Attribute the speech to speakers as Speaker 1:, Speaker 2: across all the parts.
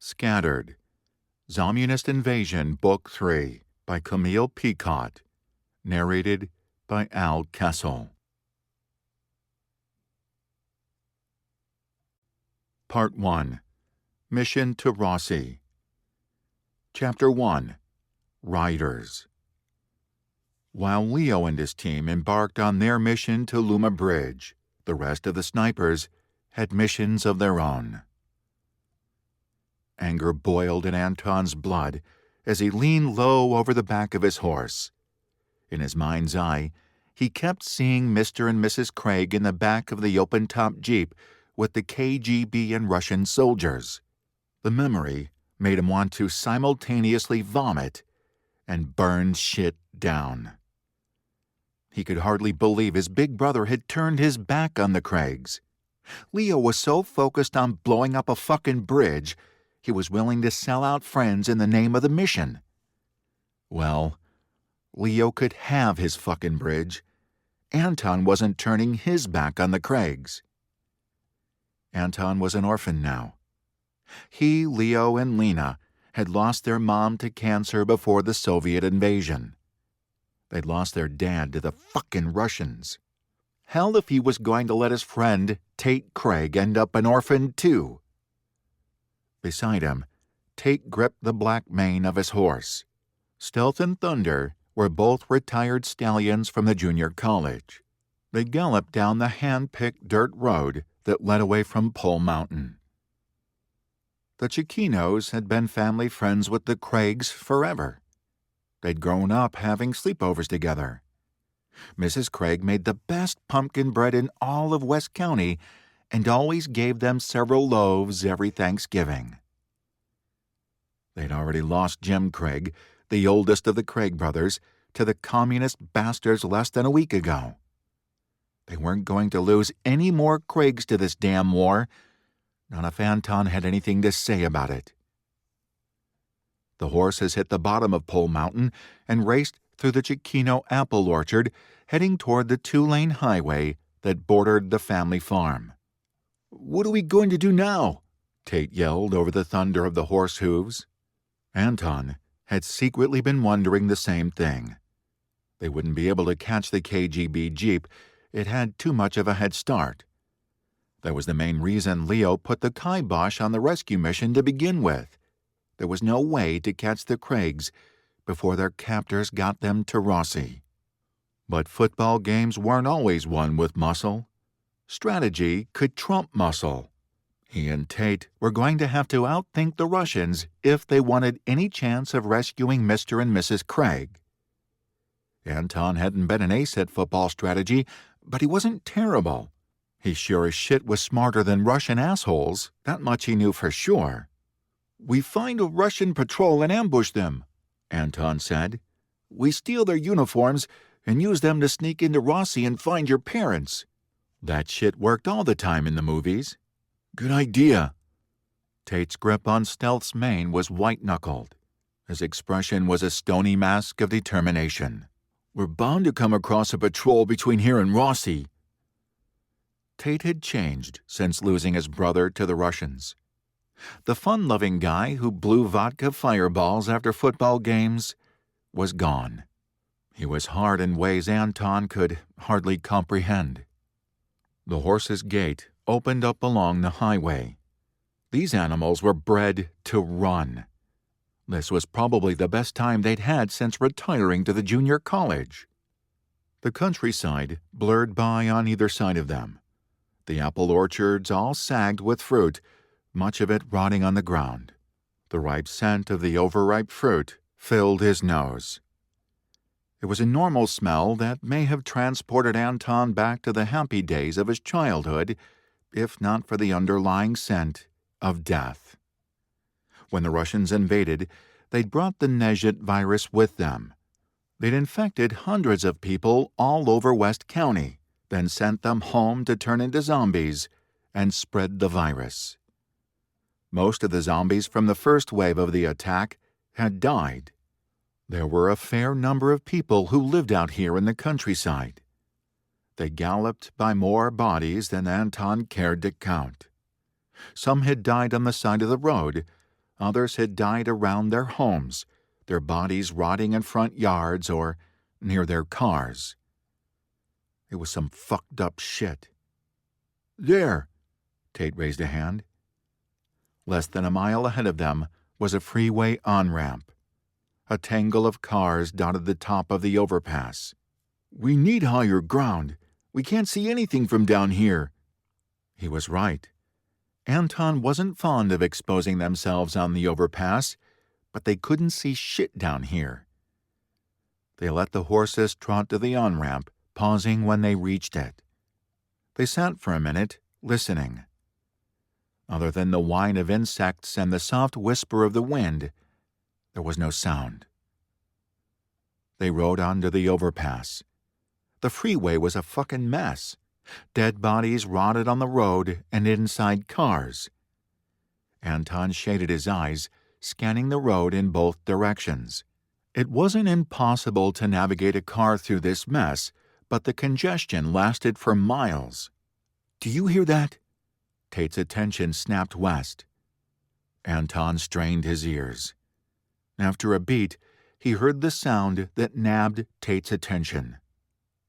Speaker 1: Scattered. Zommunist Invasion, Book 3, by Camille Picott. Narrated by Al Kessel. Part 1. Mission to Rossi. Chapter 1. Riders. While Leo and his team embarked on their mission to Luma Bridge, the rest of the snipers had missions of their own. Anger boiled in Anton's blood as he leaned low over the back of his horse. In his mind's eye, he kept seeing Mr. and Mrs. Craig in the back of the open-top Jeep with the KGB and Russian soldiers. The memory made him want to simultaneously vomit and burn shit down. He could hardly believe his big brother had turned his back on the Craigs. Leo was so focused on blowing up a fucking bridge, he was willing to sell out friends in the name of the mission. Well, Leo could have his fucking bridge. Anton wasn't turning his back on the Craigs. Anton was an orphan now. He, Leo, and Lena had lost their mom to cancer before the Soviet invasion. They'd lost their dad to the fucking Russians. Hell if he was going to let his friend, Tate Craig, end up an orphan too. Beside him, Tate gripped the black mane of his horse. Stealth and Thunder were both retired stallions from the junior college. They galloped down the hand-picked dirt road that led away from Pole Mountain. The Chiquinos had been family friends with the Craigs forever. They'd grown up having sleepovers together. Mrs. Craig made the best pumpkin bread in all of West County and always gave them several loaves every Thanksgiving. They'd already lost Jim Craig, the oldest of the Craig brothers, to the communist bastards less than a week ago. They weren't going to lose any more Craigs to this damn war, not if Anton had anything to say about it. The horses hit the bottom of Pole Mountain and raced through the Chiquino apple orchard, heading toward the two-lane highway that bordered the family farm. "What are we going to do now?" Tate yelled over the thunder of the horse hooves. Anton had secretly been wondering the same thing. They wouldn't be able to catch the KGB Jeep. It had too much of a head start. That was the main reason Leo put the kibosh on the rescue mission to begin with. There was no way to catch the Craigs before their captors got them to Rossi. But football games weren't always won with muscle. Strategy could trump muscle. He and Tate were going to have to outthink the Russians if they wanted any chance of rescuing Mr. and Mrs. Craig. Anton hadn't been an ace at football strategy, but he wasn't terrible. He sure as shit was smarter than Russian assholes, that much he knew for sure. "We find a Russian patrol and ambush them," Anton said. "We steal their uniforms and use them to sneak into Rossi and find your parents." That shit worked all the time in the movies. "Good idea." Tate's grip on Stealth's mane was white-knuckled. His expression was a stony mask of determination. "We're bound to come across a patrol between here and Rossi." Tate had changed since losing his brother to the Russians. The fun-loving guy who blew vodka fireballs after football games was gone. He was hard in ways Anton could hardly comprehend. The horse's gate opened up along the highway. These animals were bred to run. This was probably the best time they'd had since retiring to the junior college. The countryside blurred by on either side of them. The apple orchards all sagged with fruit, much of it rotting on the ground. The ripe scent of the overripe fruit filled his nose. It was a normal smell that may have transported Anton back to the happy days of his childhood, if not for the underlying scent of death. When the Russians invaded, they'd brought the Nezhit virus with them. They'd infected hundreds of people all over West County, then sent them home to turn into zombies and spread the virus. Most of the zombies from the first wave of the attack had died. There were a fair number of people who lived out here in the countryside. They galloped by more bodies than Anton cared to count. Some had died on the side of the road, Others had died around their homes, their bodies rotting in front yards or near their cars. It was some fucked up shit. "There!" Tate raised a hand. Less than a mile ahead of them was a freeway on-ramp. A tangle of cars dotted the top of the overpass. "We need higher ground. We can't see anything from down here." He was right. Anton wasn't fond of exposing themselves on the overpass, but they couldn't see shit down here. They let the horses trot to the on-ramp, pausing when they reached it. They sat for a minute, listening. Other than the whine of insects and the soft whisper of the wind, there was no sound. They rode onto the overpass. The freeway was a fucking mess. Dead bodies rotted on the road and inside cars. Anton shaded his eyes, scanning the road in both directions. It wasn't impossible to navigate a car through this mess, but the congestion lasted for miles. "Do you hear that?" Tate's attention snapped west. Anton strained his ears. After a beat, he heard the sound that nabbed Tate's attention.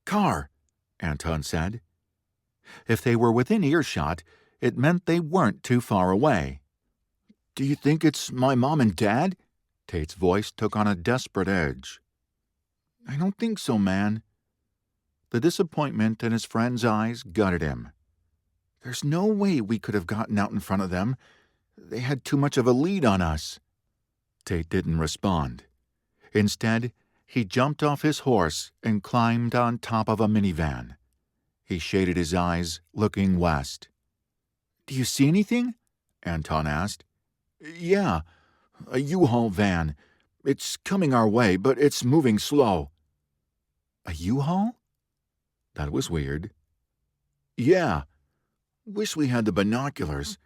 Speaker 1: "Car," Anton said. If they were within earshot, it meant they weren't too far away. "Do you think it's my mom and dad?" Tate's voice took on a desperate edge. "I don't think so, man." The disappointment in his friend's eyes gutted him. "There's no way we could have gotten out in front of them. They had too much of a lead on us." Tate didn't respond. Instead, he jumped off his horse and climbed on top of a minivan. He shaded his eyes, looking west. "Do you see anything?" Anton asked. "Yeah, a U-Haul van. It's coming our way, but it's moving slow." "A U-Haul?" That was weird. "Yeah. Wish we had the binoculars.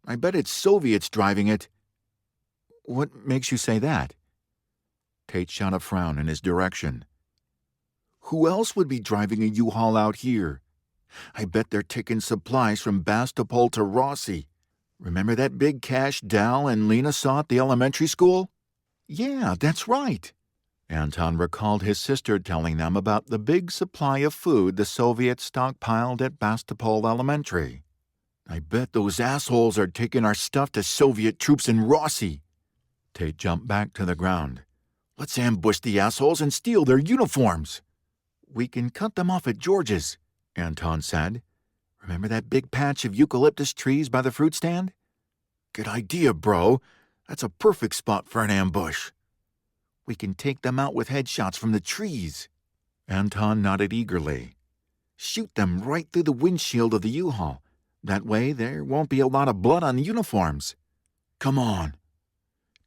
Speaker 1: I bet it's Soviets driving it." "What makes you say that?" Tate shot a frown in his direction. "Who else would be driving a U-Haul out here? I bet they're taking supplies from Bastopol to Rossi. Remember that big cache Dal and Lena saw at the elementary school?" "Yeah, that's right." Anton recalled his sister telling them about the big supply of food the Soviets stockpiled at Bastopol Elementary. "I bet those assholes are taking our stuff to Soviet troops in Rossi." Tate jumped back to the ground. "Let's ambush the assholes and steal their uniforms." "We can cut them off at George's," Anton said. "Remember that big patch of eucalyptus trees by the fruit stand?" "Good idea, bro. That's a perfect spot for an ambush." "We can take them out with headshots from the trees." Anton nodded eagerly. "Shoot them right through the windshield of the U-Haul. That way there won't be a lot of blood on the uniforms." "Come on."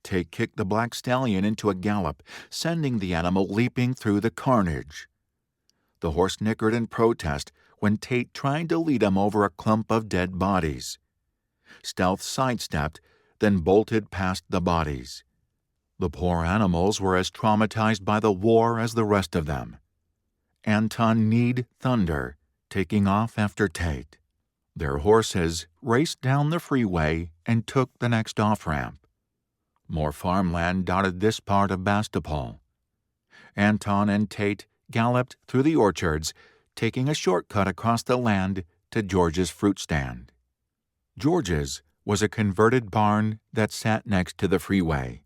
Speaker 1: Tate kicked the black stallion into a gallop, sending the animal leaping through the carnage. The horse nickered in protest when Tate tried to lead him over a clump of dead bodies. Stealth sidestepped, then bolted past the bodies. The poor animals were as traumatized by the war as the rest of them. Anton kneed thunder, taking off after Tate. Their horses raced down the freeway and took the next off-ramp. More farmland dotted this part of Bastopol. Anton and Tate galloped through the orchards, taking a shortcut across the land to George's fruit stand. George's was a converted barn that sat next to the freeway.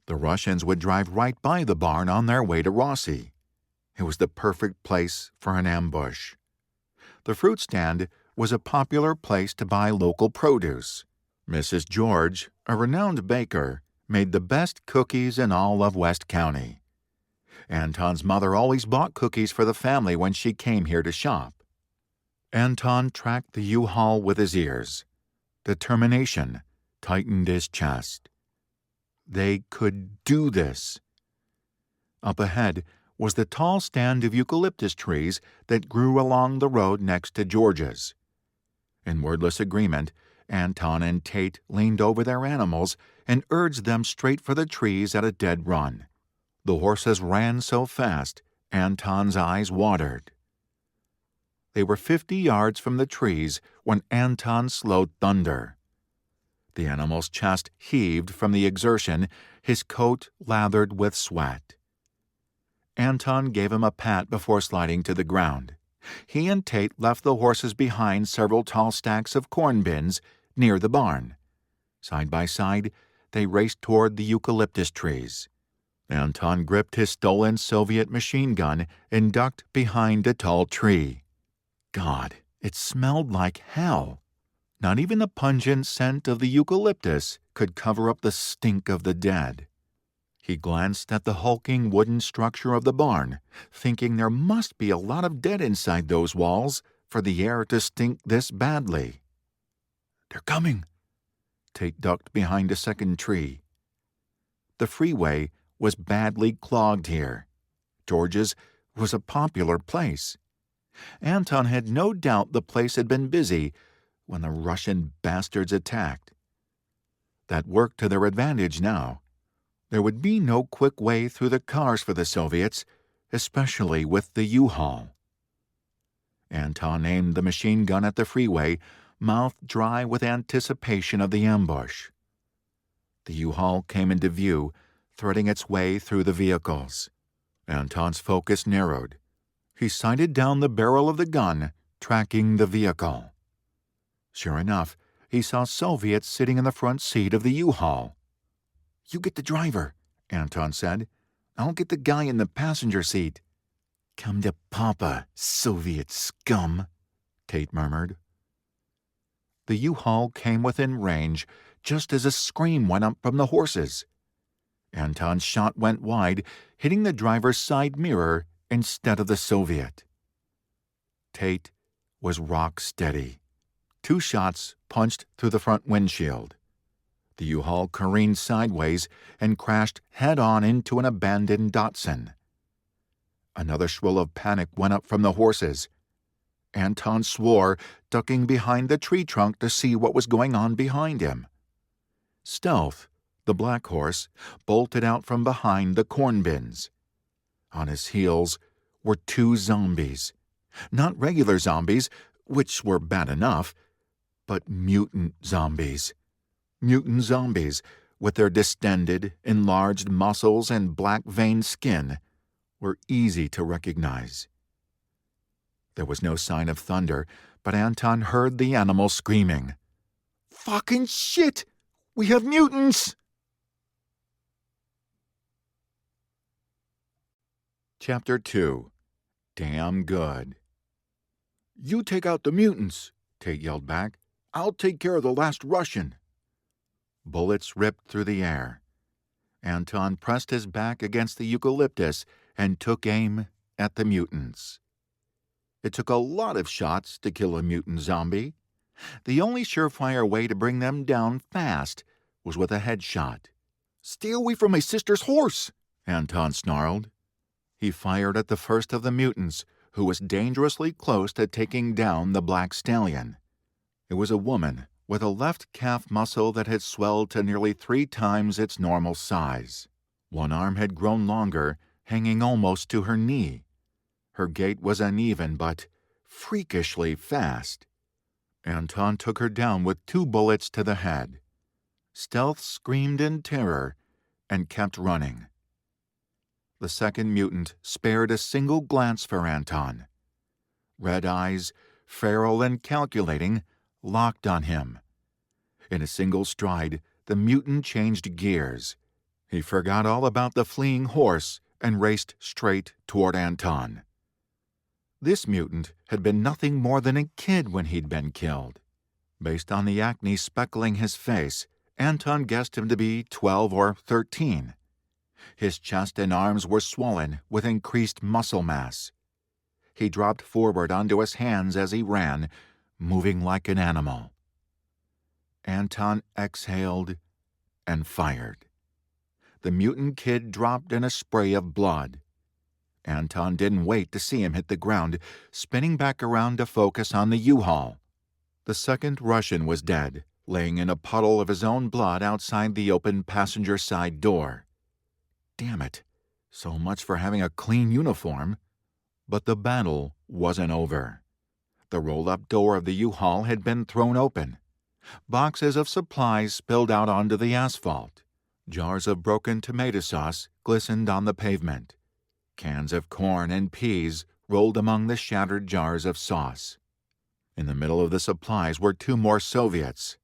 Speaker 1: The Russians would drive right by the barn on their way to Rossi. It was the perfect place for an ambush. The fruit stand was a popular place to buy local produce. Mrs. George, a renowned baker, made the best cookies in all of West County. Anton's mother always bought cookies for the family when she came here to shop. Anton tracked the U-Haul with his ears. Determination tightened his chest. They could do this. Up ahead was the tall stand of eucalyptus trees that grew along the road next to George's. In wordless agreement, Anton and Tate leaned over their animals and urged them straight for the trees at a dead run. The horses ran so fast, Anton's eyes watered. They were 50 yards from the trees when Anton slowed thunder. The animal's chest heaved from the exertion, his coat lathered with sweat. Anton gave him a pat before sliding to the ground. He and Tate left the horses behind several tall stacks of corn bins near the barn. Side by side, they raced toward the eucalyptus trees. Anton gripped his stolen Soviet machine gun and ducked behind a tall tree. God, it smelled like hell. Not even the pungent scent of the eucalyptus could cover up the stink of the dead. He glanced at the hulking wooden structure of the barn, thinking there must be a lot of dead inside those walls for the air to stink this badly. "They're coming." Tate ducked behind a second tree. The freeway was badly clogged here. George's was a popular place. Anton had no doubt the place had been busy when the Russian bastards attacked. That worked to their advantage now. There would be no quick way through the cars for the Soviets, especially with the U-Haul. Anton aimed the machine gun at the freeway, mouth dry with anticipation of the ambush. The U-Haul came into view, threading its way through the vehicles. Anton's focus narrowed. He sighted down the barrel of the gun, tracking the vehicle. Sure enough, he saw Soviets sitting in the front seat of the U-Haul. "You get the driver," Anton said. "I'll get the guy in the passenger seat." "Come to Papa, Soviet scum," Tate murmured. The U-Haul came within range just as a scream went up from the horses. Anton's shot went wide, hitting the driver's side mirror instead of the Soviet. Tate was rock steady. 2 shots punched through the front windshield. The U-Haul careened sideways and crashed head-on into an abandoned Datsun. Another shrill of panic went up from the horses. Anton swore, ducking behind the tree trunk to see what was going on behind him. Stealth, the black horse, bolted out from behind the corn bins. On his heels were 2 zombies. Not regular zombies, which were bad enough, but mutant zombies. Mutant zombies, with their distended, enlarged muscles and black-veined skin, were easy to recognize. There was no sign of thunder, but Anton heard the animal screaming. "Fucking shit! We have mutants!" Chapter 2. Damn Good. "You take out the mutants," Tate yelled back. "I'll take care of the last Russian." Bullets ripped through the air. Anton pressed his back against the eucalyptus and took aim at the mutants. It took a lot of shots to kill a mutant zombie. The only surefire way to bring them down fast was with a headshot. "Stay away from my sister's horse," Anton snarled. He fired at the first of the mutants, who was dangerously close to taking down the black stallion. It was a woman with a left calf muscle that had swelled to nearly 3 times its normal size. One arm had grown longer, hanging almost to her knee. Her gait was uneven but freakishly fast. Anton took her down with 2 bullets to the head. Stealth screamed in terror and kept running. The second mutant spared a single glance for Anton. Red eyes, feral and calculating, locked on him. In a single stride, the mutant changed gears. He forgot all about the fleeing horse and raced straight toward Anton. This mutant had been nothing more than a kid when he'd been killed. Based on the acne speckling his face, Anton guessed him to be 12 or 13. His chest and arms were swollen with increased muscle mass. He dropped forward onto his hands as he ran, moving like an animal. Anton exhaled and fired. The mutant kid dropped in a spray of blood. Anton didn't wait to see him hit the ground, spinning back around to focus on the U-Haul. The second Russian was dead, laying in a puddle of his own blood outside the open passenger side door. Damn it, so much for having a clean uniform. But the battle wasn't over. The roll-up door of the U-Haul had been thrown open. Boxes of supplies spilled out onto the asphalt. Jars of broken tomato sauce glistened on the pavement. Cans of corn and peas rolled among the shattered jars of sauce. In the middle of the supplies were 2 more Soviets.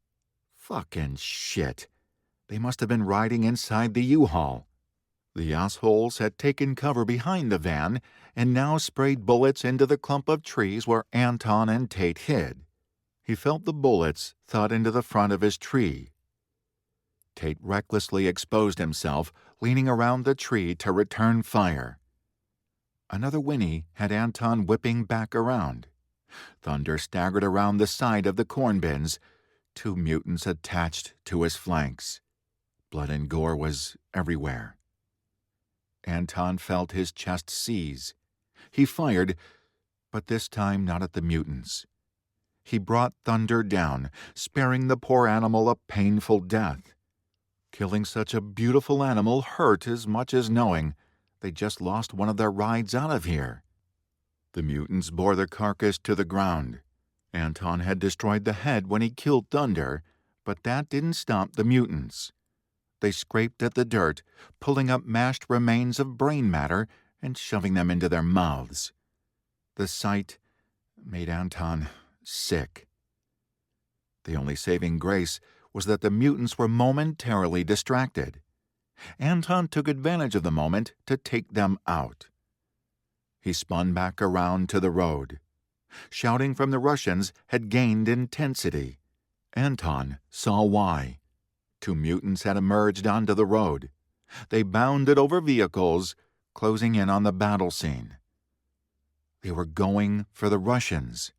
Speaker 1: Fucking shit. They must have been riding inside the U-Haul. The assholes had taken cover behind the van and now sprayed bullets into the clump of trees where Anton and Tate hid. He felt the bullets thud into the front of his tree. Tate recklessly exposed himself, leaning around the tree to return fire. Another whinny had Anton whipping back around. Thunder staggered around the side of the corn bins, 2 mutants attached to his flanks. Blood and gore was everywhere. Anton felt his chest seize. He fired, but this time not at the mutants. He brought Thunder down, sparing the poor animal a painful death. Killing such a beautiful animal hurt as much as knowing they just lost one of their rides out of here. The mutants bore the carcass to the ground. Anton had destroyed the head when he killed Thunder, but that didn't stop the mutants. They scraped at the dirt, pulling up mashed remains of brain matter and shoving them into their mouths. The sight made Anton sick. The only saving grace was that the mutants were momentarily distracted. Anton took advantage of the moment to take them out. He spun back around to the road. Shouting from the Russians had gained intensity. Anton saw why. 2 mutants had emerged onto the road. They bounded over vehicles, closing in on the battle scene. They were going for the Russians.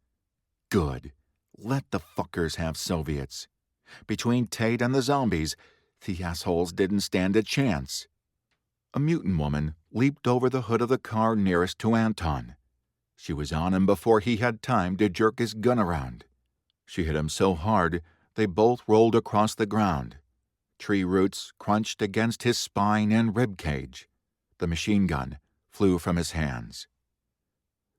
Speaker 1: Good. Let the fuckers have Soviets. Between Tate and the zombies, the assholes didn't stand a chance. A mutant woman leaped over the hood of the car nearest to Anton. She was on him before he had time to jerk his gun around. She hit him so hard they both rolled across the ground. Tree roots crunched against his spine and rib cage. The machine gun flew from his hands.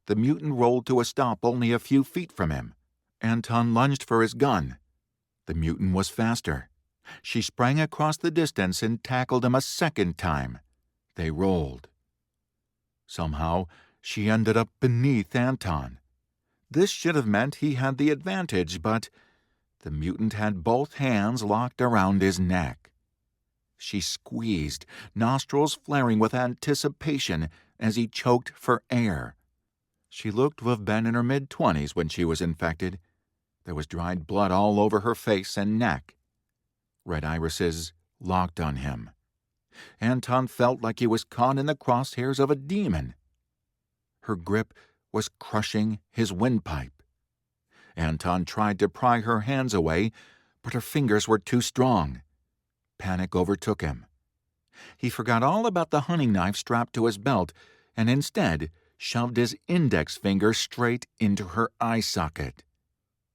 Speaker 1: The mutant rolled to a stop only a few feet from him. Anton lunged for his gun. The mutant was faster. She sprang across the distance and tackled him a second time. They rolled. Somehow, she ended up beneath Anton. This should have meant he had the advantage, but the mutant had both hands locked around his neck. She squeezed, nostrils flaring with anticipation as he choked for air. She looked to have been in her mid-20s when she was infected. There was dried blood all over her face and neck. Red irises locked on him. Anton felt like he was caught in the crosshairs of a demon. Her grip was crushing his windpipe. Anton tried to pry her hands away, but her fingers were too strong. Panic overtook him. He forgot all about the hunting knife strapped to his belt and instead shoved his index finger straight into her eye socket.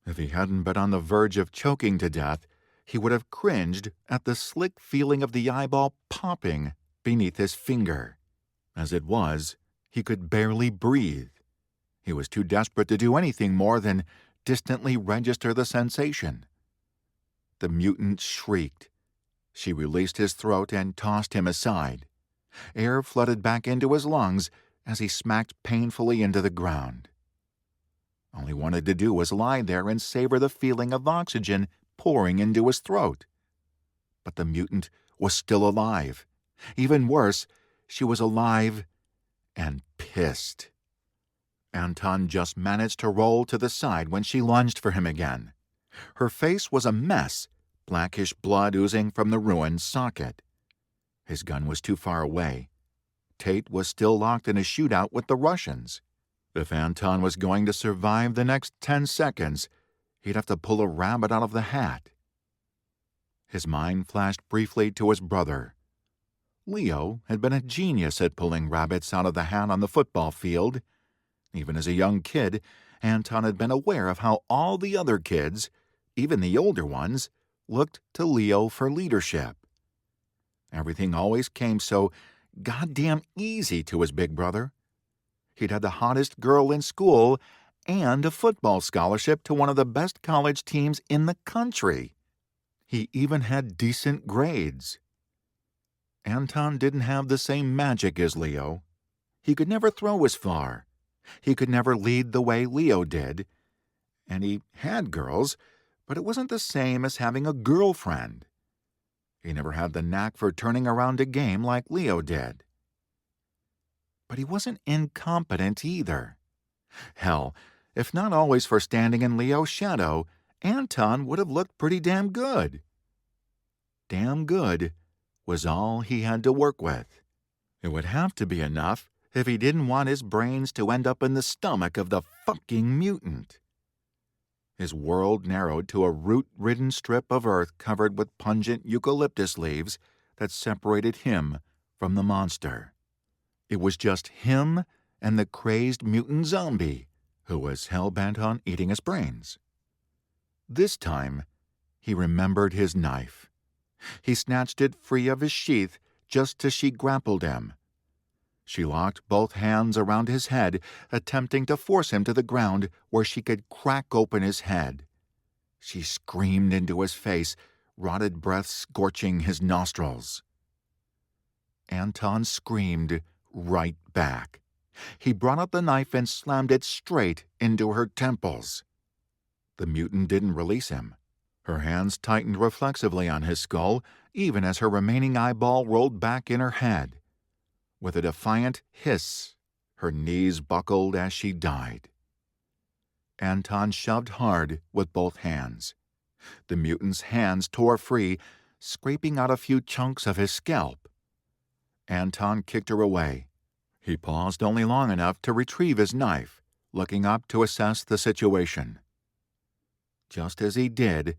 Speaker 1: If he hadn't been on the verge of choking to death, he would have cringed at the slick feeling of the eyeball popping beneath his finger. As it was, he could barely breathe. He was too desperate to do anything more than distantly register the sensation. The mutant shrieked. She released his throat and tossed him aside. Air flooded back into his lungs as he smacked painfully into the ground. All he wanted to do was lie there and savor the feeling of oxygen pouring into his throat. But the mutant was still alive. Even worse, she was alive and pissed. Anton just managed to roll to the side when she lunged for him again. Her face was a mess, blackish blood oozing from the ruined socket. His gun was too far away. Tate was still locked in a shootout with the Russians. If Anton was going to survive the next 10 seconds, he'd have to pull a rabbit out of the hat. His mind flashed briefly to his brother. Leo had been a genius at pulling rabbits out of the hat on the football field. Even as a young kid, Anton had been aware of how all the other kids, even the older ones, looked to Leo for leadership. Everything always came so goddamn easy to his big brother. He'd had the hottest girl in school and a football scholarship to one of the best college teams in the country. He even had decent grades. Anton didn't have the same magic as Leo. He could never throw as far. He could never lead the way Leo did. And he had girls, but it wasn't the same as having a girlfriend. He never had the knack for turning around a game like Leo did. But he wasn't incompetent either. Hell, if not always for standing in Leo's shadow, Anton would have looked pretty damn good. Damn good was all he had to work with. It would have to be enough if he didn't want his brains to end up in the stomach of the fucking mutant. His world narrowed to a root-ridden strip of earth covered with pungent eucalyptus leaves that separated him from the monster. It was just him and the crazed mutant zombie who was hell-bent on eating his brains. This time, he remembered his knife. He snatched it free of his sheath just as she grappled him. She locked both hands around his head, attempting to force him to the ground where she could crack open his head. She screamed into his face, rotted breath scorching his nostrils. Anton screamed right back. He brought up the knife and slammed it straight into her temples. The mutant didn't release him. Her hands tightened reflexively on his skull, even as her remaining eyeball rolled back in her head. With a defiant hiss, her knees buckled as she died. Anton shoved hard with both hands. The mutant's hands tore free, scraping out a few chunks of his scalp. Anton kicked her away. He paused only long enough to retrieve his knife, looking up to assess the situation. Just as he did,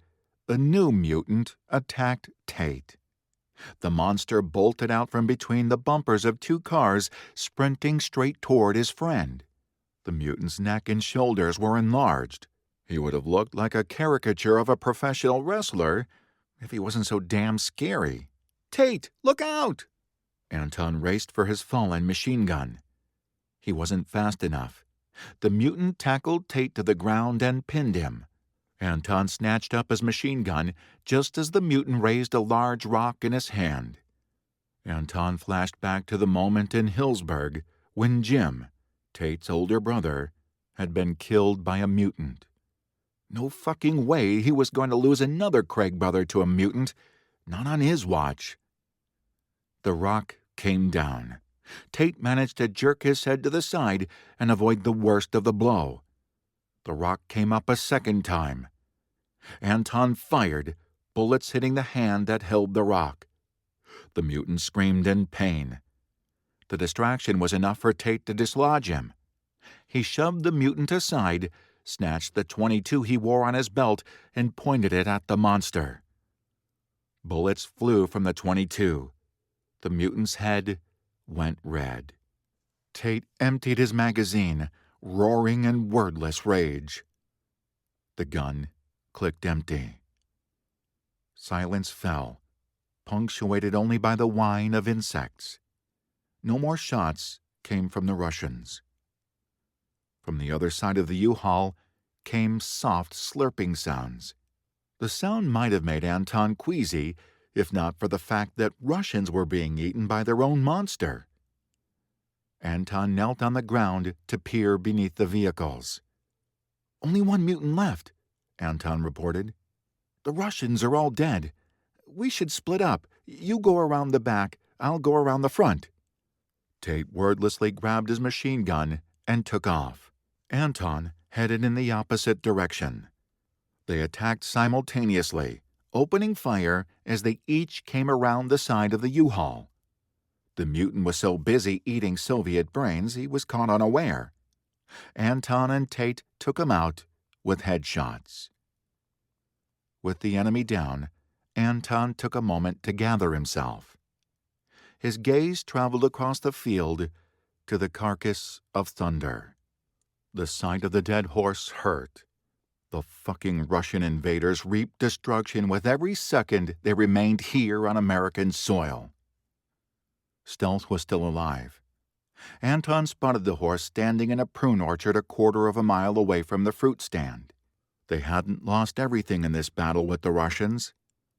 Speaker 1: a new mutant attacked Tate. The monster bolted out from between the bumpers of two cars, sprinting straight toward his friend. The mutant's neck and shoulders were enlarged. He would have looked like a caricature of a professional wrestler if he wasn't so damn scary. "Tate, look out!" Anton raced for his fallen machine gun. He wasn't fast enough. The mutant tackled Tate to the ground and pinned him. Anton snatched up his machine gun just as the mutant raised a large rock in his hand. Anton flashed back to the moment in Hillsburg when Jim, Tate's older brother, had been killed by a mutant. No fucking way he was going to lose another Craig brother to a mutant, not on his watch. The rock came down. Tate managed to jerk his head to the side and avoid the worst of the blow. The rock came up a second time. Anton fired, bullets hitting the hand that held the rock. The mutant screamed in pain. The distraction was enough for Tate to dislodge him. He shoved the mutant aside, snatched the .22 he wore on his belt, and pointed it at the monster. Bullets flew from the .22. The mutant's head went red. Tate emptied his magazine, roaring in wordless rage. The gun clicked empty. Silence fell, punctuated only by the whine of insects. No more shots came from the Russians. From the other side of the U-Haul came soft slurping sounds. The sound might have made Anton queasy, if not for the fact that Russians were being eaten by their own monster. Anton knelt on the ground to peer beneath the vehicles. "Only one mutant left," Anton reported. "The Russians are all dead. We should split up. You go around the back, I'll go around the front." Tate wordlessly grabbed his machine gun and took off. Anton headed in the opposite direction. They attacked simultaneously, opening fire as they each came around the side of the U-Haul. The mutant was so busy eating Soviet brains he was caught unaware. Anton and Tate took him out with headshots. With the enemy down, Anton took a moment to gather himself. His gaze traveled across the field to the carcass of Thunder. The sight of the dead horse hurt. The fucking Russian invaders reaped destruction with every second they remained here on American soil. Stealth was still alive. Anton spotted the horse standing in a prune orchard a quarter of a mile away from the fruit stand. They hadn't lost everything in this battle with the Russians.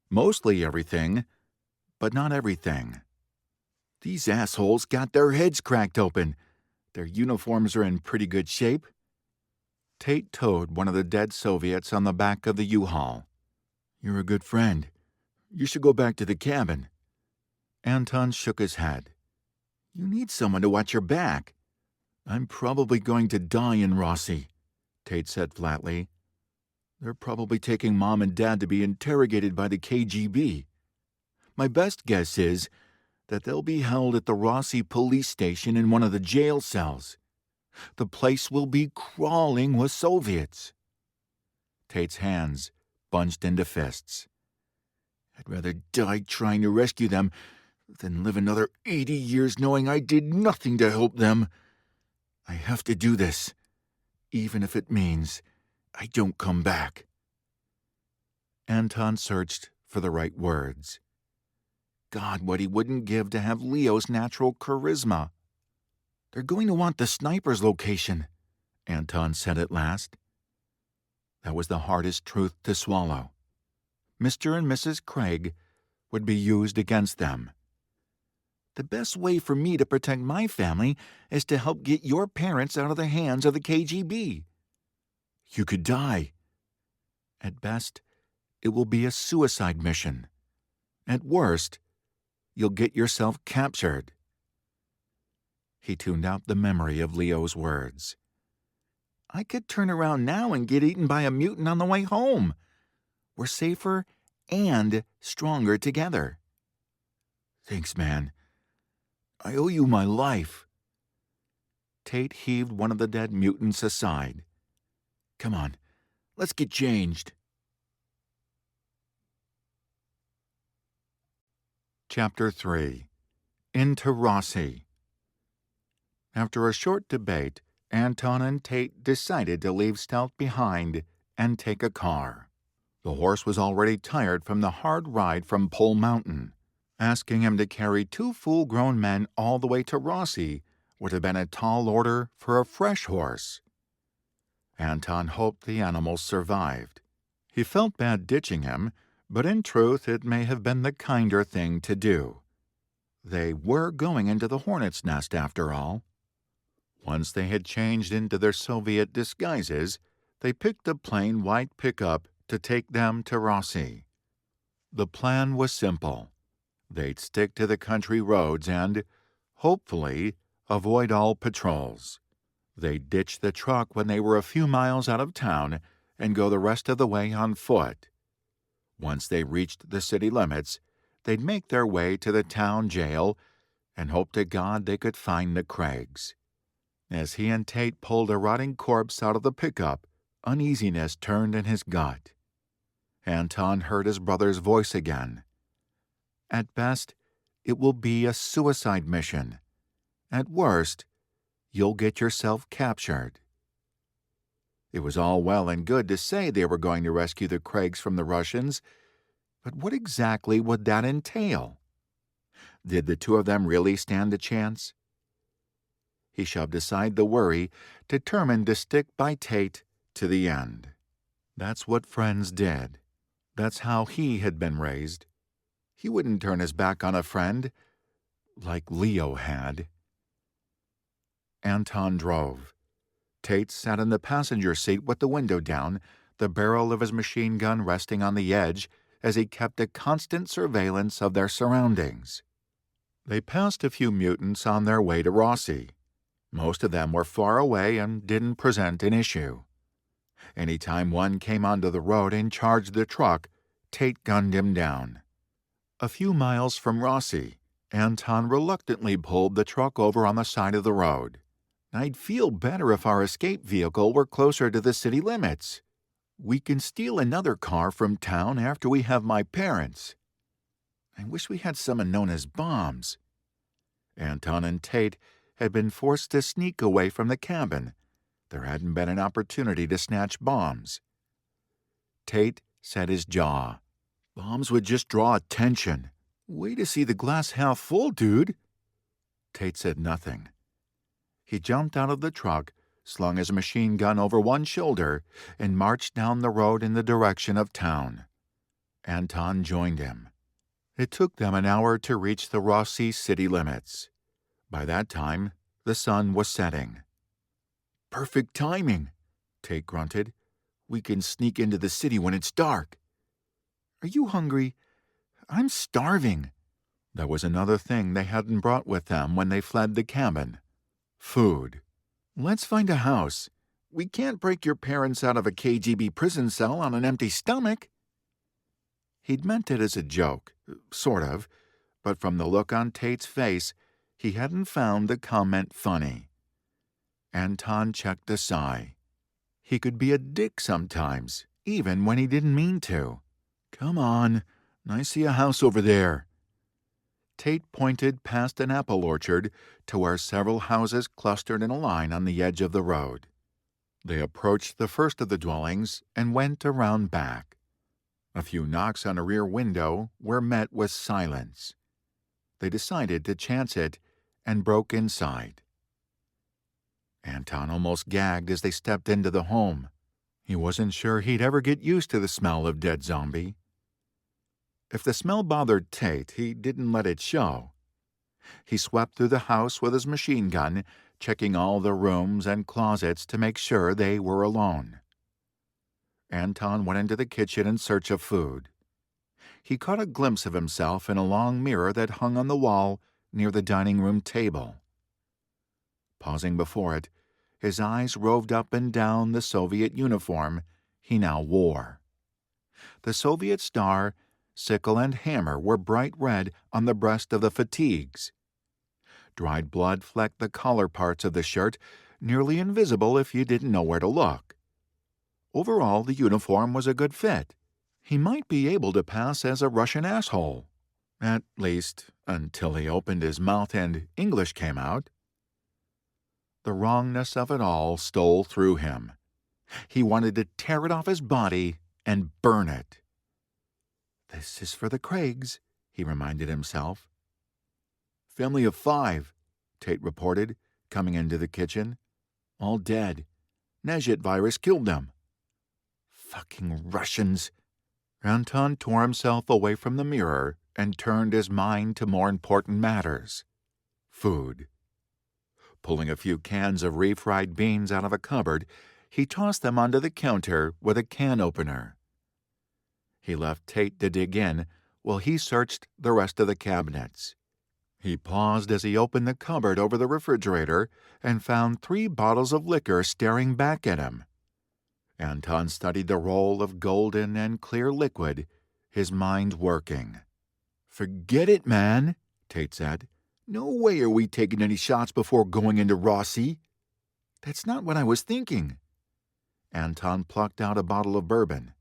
Speaker 1: Mostly everything, but not everything. These assholes got their heads cracked open. Their uniforms are in pretty good shape. Tate towed one of the dead Soviets on the back of the U-Haul. You're a good friend. You should go back to the cabin. Anton shook his head. You need someone to watch your back. I'm probably going to die in Rossi, Tate said flatly. They're probably taking Mom and Dad to be interrogated by the KGB. My best guess is that they'll be held at the Rossi police station in one of the jail cells. The place will be crawling with Soviets. Tate's hands bunched into fists. I'd rather die trying to rescue them than live another 80 years knowing I did nothing to help them. I have to do this, even if it means I don't come back. Anton searched for the right words. God, what he wouldn't give to have Leo's natural charisma. They're going to want the sniper's location, Anton said at last. That was the hardest truth to swallow. Mr. and Mrs. Craig would be used against them. The best way for me to protect my family is to help get your parents out of the hands of the KGB. You could die. At best, it will be a suicide mission. At worst, you'll get yourself captured. He tuned out the memory of Leo's words. I could turn around now and get eaten by a mutant on the way home. We're safer and stronger together. Thanks, man. I owe you my life. Tate heaved one of the dead mutants aside. Come on, let's get changed. Chapter 3. Into Rossi. After a short debate, Anton and Tate decided to leave Stealth behind and take a car. The horse was already tired from the hard ride from Pole Mountain. Asking him to carry 2 full-grown men all the way to Rossi would have been a tall order for a fresh horse. Anton hoped the animals survived. He felt bad ditching him, but in truth it may have been the kinder thing to do. They were going into the hornet's nest after all. Once they had changed into their Soviet disguises, they picked a plain white pickup to take them to Rossi. The plan was simple. They'd stick to the country roads and, hopefully, avoid all patrols. They'd ditch the truck when they were a few miles out of town and go the rest of the way on foot. Once they reached the city limits, they'd make their way to the town jail and hope to God they could find the Craigs. As he and Tate pulled a rotting corpse out of the pickup, uneasiness turned in his gut. Anton heard his brother's voice again. At best, it will be a suicide mission. At worst, you'll get yourself captured. It was all well and good to say they were going to rescue the Craigs from the Russians, but what exactly would that entail? Did the 2 of them really stand a chance? He shoved aside the worry, determined to stick by Tate to the end. That's what friends did. That's how he had been raised. He wouldn't turn his back on a friend, like Leo had. Anton drove. Tate sat in the passenger seat with the window down, the barrel of his machine gun resting on the edge as he kept a constant surveillance of their surroundings. They passed a few mutants on their way to Rossi. Most of them were far away and didn't present an issue. Any time one came onto the road and charged the truck, Tate gunned him down. A few miles from Rossi, Anton reluctantly pulled the truck over on the side of the road. I'd feel better if our escape vehicle were closer to the city limits. We can steal another car from town after we have my parents. I wish we had some known as bombs. Anton and Tate had been forced to sneak away from the cabin. There hadn't been an opportunity to snatch bombs. Tate set his jaw. Bombs would just draw attention. Way to see the glass half full, dude. Tate said nothing. He jumped out of the truck, slung his machine gun over one shoulder, and marched down the road in the direction of town. Anton joined him. It took them an hour to reach the Rossi city limits. By that time, the sun was setting. "Perfect timing," Tate grunted. "We can sneak into the city when it's dark." "Are you hungry? I'm starving." There was another thing they hadn't brought with them when they fled the cabin: food. "Let's find a house. We can't break your parents out of a KGB prison cell on an empty stomach." He'd meant it as a joke, sort of, but from the look on Tate's face, he hadn't found the comment funny. Anton checked a sigh. He could be a dick sometimes, even when he didn't mean to. "Come on, I see a house over there." Tate pointed past an apple orchard to where several houses clustered in a line on the edge of the road. They approached the first of the dwellings and went around back. A few knocks on a rear window were met with silence. They decided to chance it and broke inside. Anton almost gagged as they stepped into the home. He wasn't sure he'd ever get used to the smell of dead zombie. If the smell bothered Tate, he didn't let it show. He swept through the house with his machine gun, checking all the rooms and closets to make sure they were alone. Anton went into the kitchen in search of food. He caught a glimpse of himself in a long mirror that hung on the wall near the dining room table. Pausing before it, his eyes roved up and down the Soviet uniform he now wore. The Soviet star, sickle, and hammer were bright red on the breast of the fatigues. Dried blood flecked the collar parts of the shirt, nearly invisible if you didn't know where to look. Overall, the uniform was a good fit. He might be able to pass as a Russian asshole. At least, until he opened his mouth and English came out. The wrongness of it all stole through him. He wanted to tear it off his body and burn it. "This is for the Craigs," he reminded himself. "Family of 5, Tate reported, coming into the kitchen. "All dead. Nezhit virus killed them." "Fucking Russians." Anton tore himself away from the mirror and turned his mind to more important matters. Food. Pulling a few cans of refried beans out of a cupboard, he tossed them onto the counter with a can opener. He left Tate to dig in while he searched the rest of the cabinets. He paused as he opened the cupboard over the refrigerator and found 3 bottles of liquor staring back at him. Anton studied the roll of golden and clear liquid, his mind working. "Forget it, man," Tate said. "No way are we taking any shots before going into Rossi." "That's not what I was thinking." Anton plucked out a bottle of bourbon.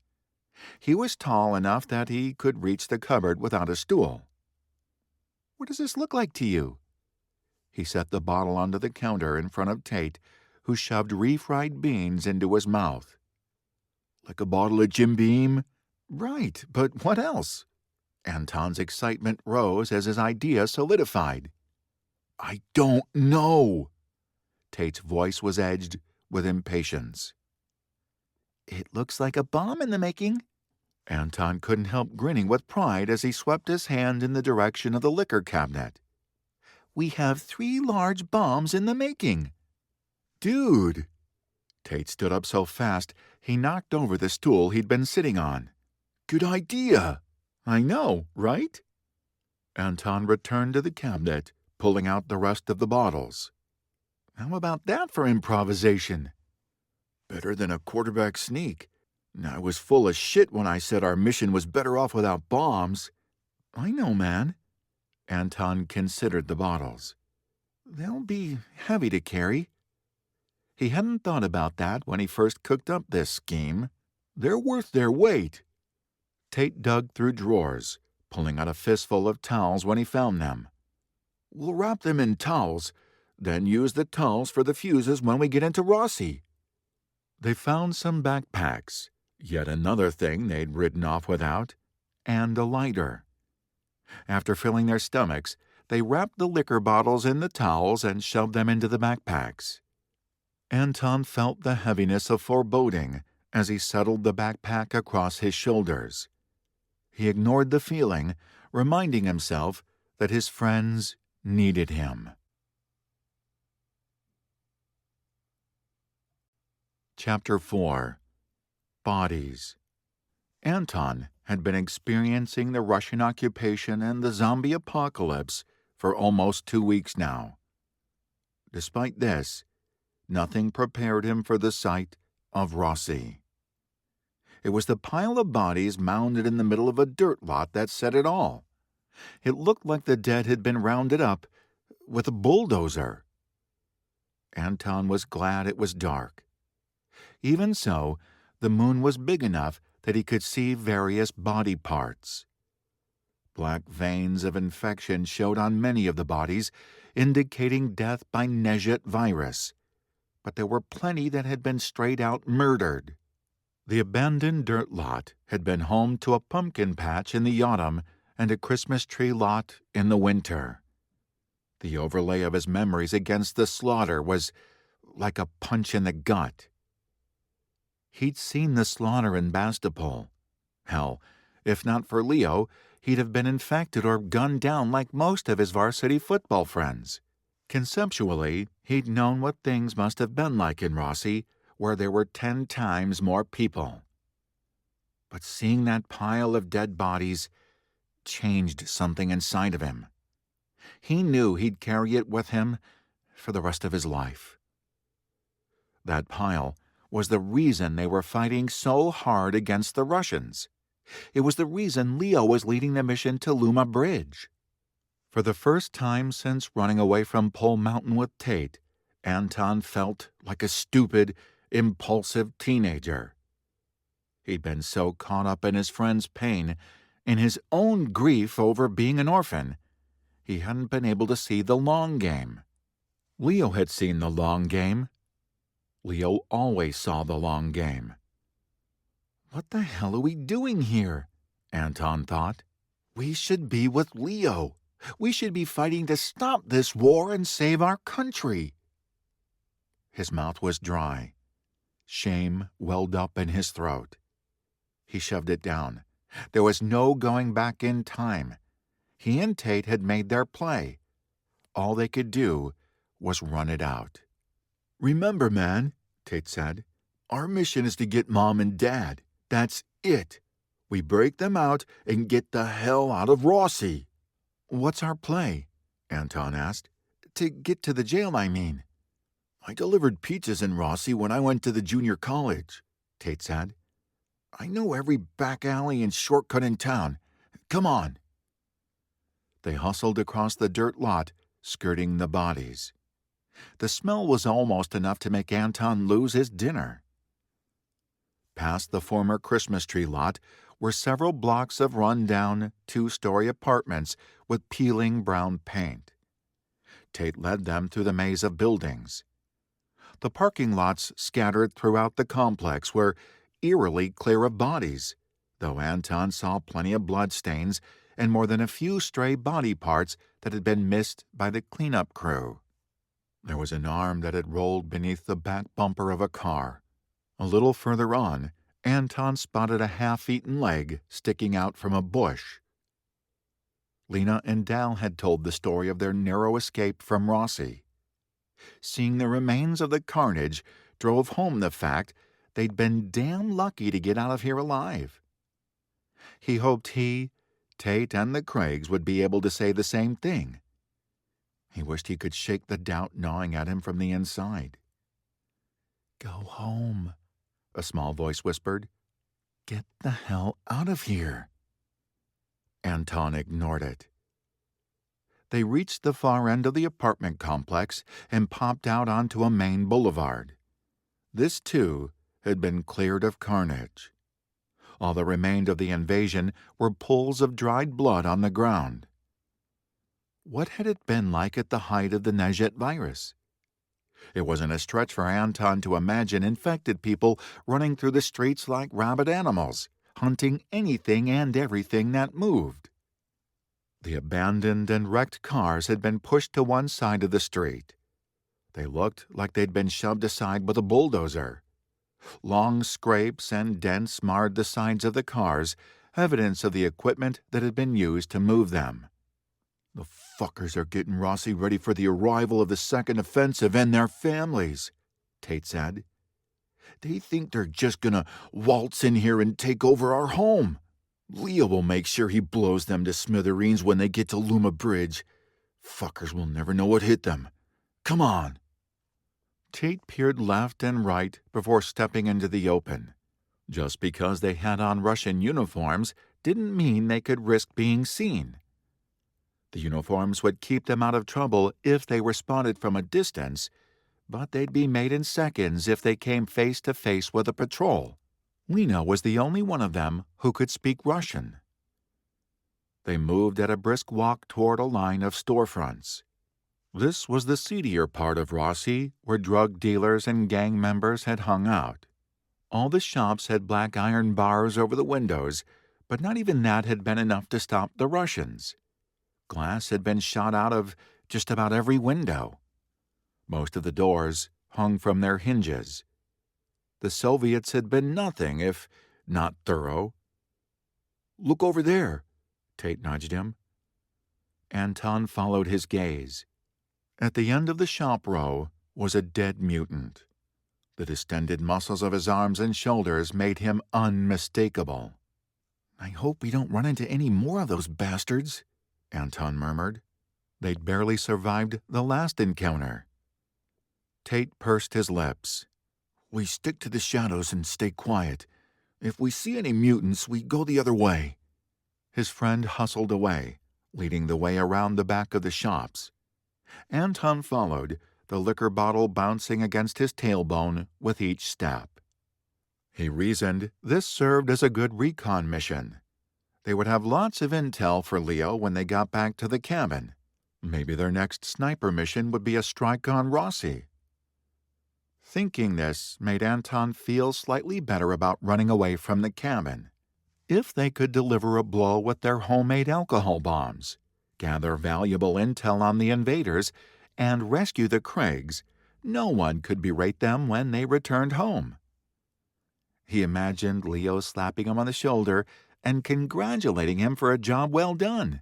Speaker 1: He was tall enough that he could reach the cupboard without a stool. "What does this look like to you?" He set the bottle onto the counter in front of Tate, who shoved refried beans into his mouth. "Like a bottle of Jim Beam?" "Right, but what else?" Anton's excitement rose as his idea solidified. "I don't know." Tate's voice was edged with impatience. "It looks like a bomb in the making." Anton couldn't help grinning with pride as he swept his hand in the direction of the liquor cabinet. "We have 3 large bombs in the making." "Dude!" Tate stood up so fast he knocked over the stool he'd been sitting on. "Good idea." "I know, right?" Anton returned to the cabinet, pulling out the rest of the bottles. "How about that for improvisation?" "Better than a quarterback sneak. I was full of shit when I said our mission was better off without bombs." "I know, man." Anton considered the bottles. "They'll be heavy to carry." He hadn't thought about that when he first cooked up this scheme. "They're worth their weight." Tate dug through drawers, pulling out a fistful of towels when he found them. "We'll wrap them in towels, then use the towels for the fuses when we get into Rossi." They found some backpacks, yet another thing they'd ridden off without, and a lighter. After filling their stomachs, They wrapped the liquor bottles in the towels and shoved them into the backpacks. Anton felt the heaviness of foreboding as he settled the backpack across his shoulders. He ignored the feeling, reminding himself that his friends needed him. Chapter 4. Bodies. Anton had been experiencing the Russian occupation and the zombie apocalypse for almost 2 weeks now. Despite this, nothing prepared him for the sight of Rossi. It was the pile of bodies mounded in the middle of a dirt lot that said it all. It looked like the dead had been rounded up with a bulldozer. Anton was glad it was dark. Even so, the moon was big enough that he could see various body parts. Black veins of infection showed on many of the bodies, indicating death by Nejet virus, but there were plenty that had been straight-out murdered. The abandoned dirt lot had been home to a pumpkin patch in the autumn and a Christmas tree lot in the winter. The overlay of his memories against the slaughter was like a punch in the gut. He'd seen the slaughter in Bastopol. Hell, if not for Leo, he'd have been infected or gunned down like most of his varsity football friends. Conceptually, he'd known what things must have been like in Rossi, where there were 10 times more people. But seeing that pile of dead bodies changed something inside of him. He knew he'd carry it with him for the rest of his life. That pile was the reason they were fighting so hard against the Russians. It was the reason Leo was leading the mission to Luma Bridge. For the first time since running away from Pole Mountain with Tate, Anton felt like a stupid, impulsive teenager. He'd been so caught up in his friend's pain, in his own grief over being an orphan, he hadn't been able to see the long game. Leo had seen the long game. Leo always saw the long game. What the hell are we doing here? Anton thought. We should be with Leo. We should be fighting to stop this war and save our country. His mouth was dry. Shame welled up in his throat. He shoved it down. There was no going back in time. He and Tate had made their play. All they could do was run it out. Remember, man, Tate said, our mission is to get Mom and Dad. That's it. We break them out and get the hell out of Rossi. What's our play? Anton asked. To get to the jail, I mean. I delivered pizzas in Rossi when I went to the junior college, Tate said. I know every back alley and shortcut in town. Come on. They hustled across the dirt lot, skirting the bodies. The smell was almost enough to make Anton lose his dinner. Past the former Christmas tree lot were several blocks of run-down, 2-story apartments with peeling brown paint. Tate led them through the maze of buildings. The parking lots scattered throughout the complex were eerily clear of bodies, though Anton saw plenty of bloodstains and more than a few stray body parts that had been missed by the cleanup crew. There was an arm that had rolled beneath the back bumper of a car. A little further on, Anton spotted a half-eaten leg sticking out from a bush. Lena and Dal had told the story of their narrow escape from Rossi. Seeing the remains of the carnage drove home the fact they'd been damn lucky to get out of here alive. He hoped he, Tate, and the Craigs would be able to say the same thing. He wished he could shake the doubt gnawing at him from the inside. Go home, a small voice whispered. Get the hell out of here. Anton ignored it. They reached the far end of the apartment complex and popped out onto a main boulevard. This, too, had been cleared of carnage. All that remained of the invasion were pools of dried blood on the ground. What had it been like at the height of the Nejet virus? It wasn't a stretch for Anton to imagine infected people running through the streets like rabid animals, hunting anything and everything that moved. The abandoned and wrecked cars had been pushed to one side of the street. They looked like they'd been shoved aside with a bulldozer. Long scrapes and dents marred the sides of the cars, evidence of the equipment that had been used to move them. "The fuckers are getting Rossi ready for the arrival of the second offensive and their families," Tate said. "They think they're just gonna waltz in here and take over our home. Leo will make sure he blows them to smithereens when they get to Luma Bridge. Fuckers will never know what hit them. Come on." Tate peered left and right before stepping into the open. Just because they had on Russian uniforms didn't mean they could risk being seen. The uniforms would keep them out of trouble if they were spotted from a distance, but they'd be made in seconds if they came face to face with a patrol. Lena was the only one of them who could speak Russian. They moved at a brisk walk toward a line of storefronts. This was the seedier part of Rossi, where drug dealers and gang members had hung out. All the shops had black iron bars over the windows, but not even that had been enough to stop the Russians. Glass had been shot out of just about every window. Most of the doors hung from their hinges. The Soviets had been nothing if not thorough. "Look over there," Tate nudged him. Anton followed his gaze. At the end of the shop row was a dead mutant. The distended muscles of his arms and shoulders made him unmistakable. "I hope we don't run into any more of those bastards," Anton murmured. They'd barely survived the last encounter. Tate pursed his lips. "We stick to the shadows and stay quiet. If we see any mutants, we go the other way." His friend hustled away, leading the way around the back of the shops. Anton followed, the liquor bottle bouncing against his tailbone with each step. He reasoned this served as a good recon mission. They would have lots of intel for Leo when they got back to the cabin. Maybe their next sniper mission would be a strike on Rossi. Thinking this made Anton feel slightly better about running away from the cabin. If they could deliver a blow with their homemade alcohol bombs, gather valuable intel on the invaders, and rescue the Craigs, no one could berate them when they returned home. He imagined Leo slapping him on the shoulder and congratulating him for a job well done.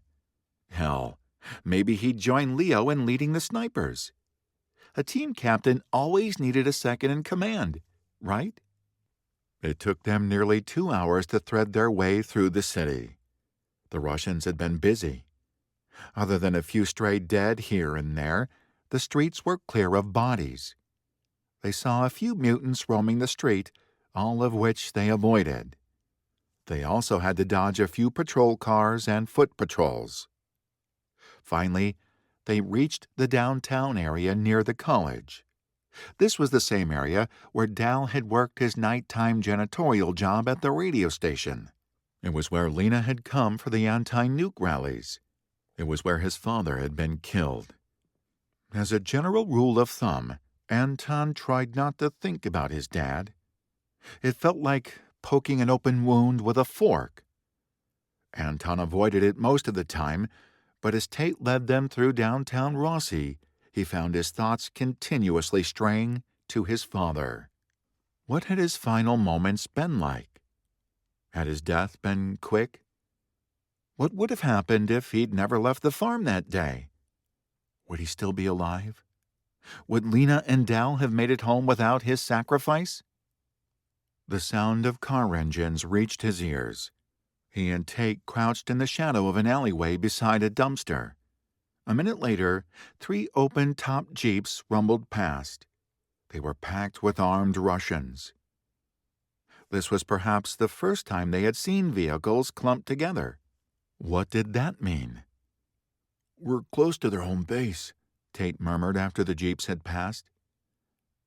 Speaker 1: Hell, maybe he'd join Leo in leading the snipers. A team captain always needed a second in command, right? It took them nearly 2 hours to thread their way through the city. The Russians had been busy. Other than a few stray dead here and there, the streets were clear of bodies. They saw a few mutants roaming the street, all of which they avoided. They also had to dodge a few patrol cars and foot patrols. Finally, they reached the downtown area near the college. This was the same area where Dal had worked his nighttime janitorial job at the radio station. It was where Lena had come for the anti-nuke rallies. It was where his father had been killed. As a general rule of thumb, Anton tried not to think about his dad. It felt like poking an open wound with a fork. Anton avoided it most of the time, but as Tate led them through downtown Rossi, he found his thoughts continuously straying to his father. What had his final moments been like? Had his death been quick? What would have happened if he'd never left the farm that day? Would he still be alive? Would Lena and Dal have made it home without his sacrifice? The sound of car engines reached his ears. He and Tate crouched in the shadow of an alleyway beside a dumpster. A minute later, 3 open-top jeeps rumbled past. They were packed with armed Russians. This was perhaps the first time they had seen vehicles clumped together. What did that mean? "We're close to their home base," Tate murmured after the jeeps had passed.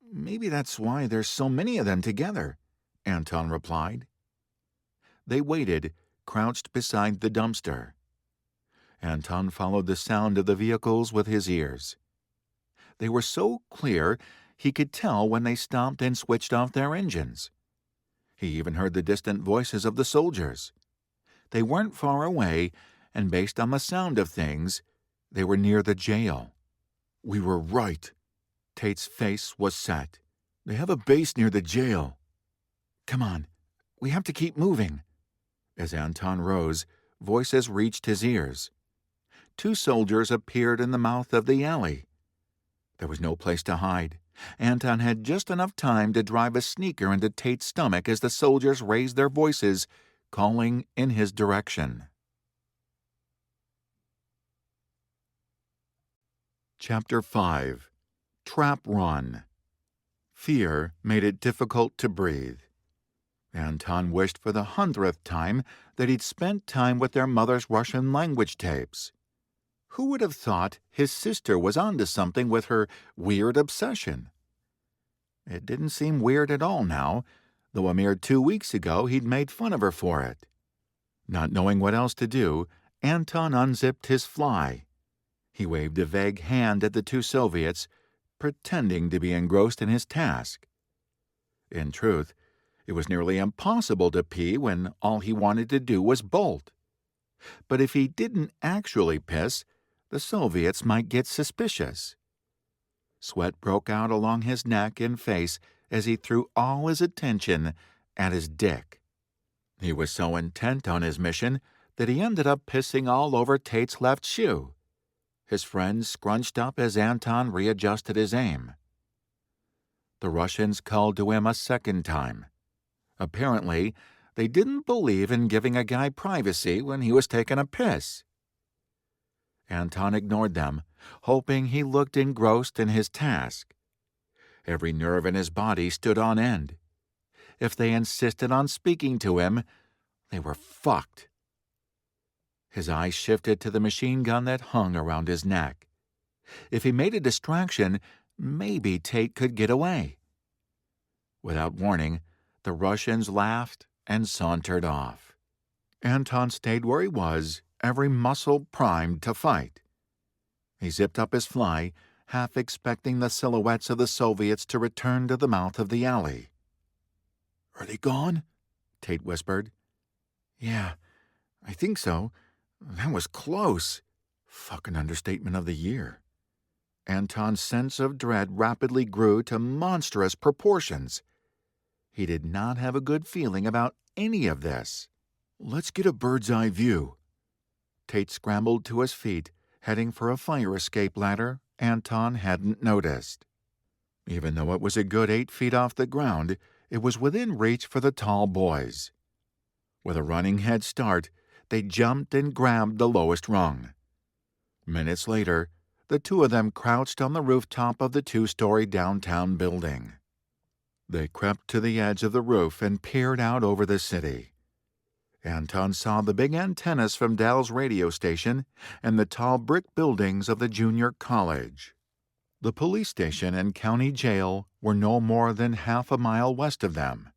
Speaker 1: "Maybe that's why there's so many of them together," Anton replied. They waited, crouched beside the dumpster. Anton followed the sound of the vehicles with his ears. They were so clear he could tell when they stopped and switched off their engines. He even heard the distant voices of the soldiers. They weren't far away, and based on the sound of things, they were near the jail. "We were right." Tate's face was set. "They have a base near the jail." "Come on, we have to keep moving." As Anton rose, voices reached his ears. 2 soldiers appeared in the mouth of the alley. There was no place to hide. Anton had just enough time to drive a sneaker into Tate's stomach as the soldiers raised their voices, calling in his direction. Chapter 5. Trap Run. Fear made it difficult to breathe. Anton wished for the 100th time that he'd spent time with their mother's Russian language tapes. Who would have thought his sister was onto something with her weird obsession? It didn't seem weird at all now, though a mere 2 weeks ago he'd made fun of her for it. Not knowing what else to do, Anton unzipped his fly. He waved a vague hand at the 2 Soviets, pretending to be engrossed in his task. In truth, it was nearly impossible to pee when all he wanted to do was bolt. But if he didn't actually piss, the Soviets might get suspicious. Sweat broke out along his neck and face as he threw all his attention at his dick. He was so intent on his mission that he ended up pissing all over Tate's left shoe. His friends scrunched up as Anton readjusted his aim. The Russians called to him a second time. Apparently, they didn't believe in giving a guy privacy when he was taking a piss. Anton ignored them, hoping he looked engrossed in his task. Every nerve in his body stood on end. If they insisted on speaking to him, they were fucked. His eyes shifted to the machine gun that hung around his neck. If he made a distraction, maybe Tate could get away. Without warning, the Russians laughed and sauntered off. Anton stayed where he was, every muscle primed to fight. He zipped up his fly, half expecting the silhouettes of the Soviets to return to the mouth of the alley. "Are they gone?" Tate whispered. "Yeah, I think so. That was close." Fucking understatement of the year. Anton's sense of dread rapidly grew to monstrous proportions. He did not have a good feeling about any of this. "Let's get a bird's-eye view." Tate scrambled to his feet, heading for a fire escape ladder Anton hadn't noticed. Even though it was a good 8 feet off the ground, it was within reach for the tall boys. With a running head start, they jumped and grabbed the lowest rung. Minutes later, the 2 of them crouched on the rooftop of the 2-story downtown building. They crept to the edge of the roof and peered out over the city. Anton saw the big antennas from Dal's radio station and the tall brick buildings of the junior college. The police station and county jail were no more than half a mile west of them.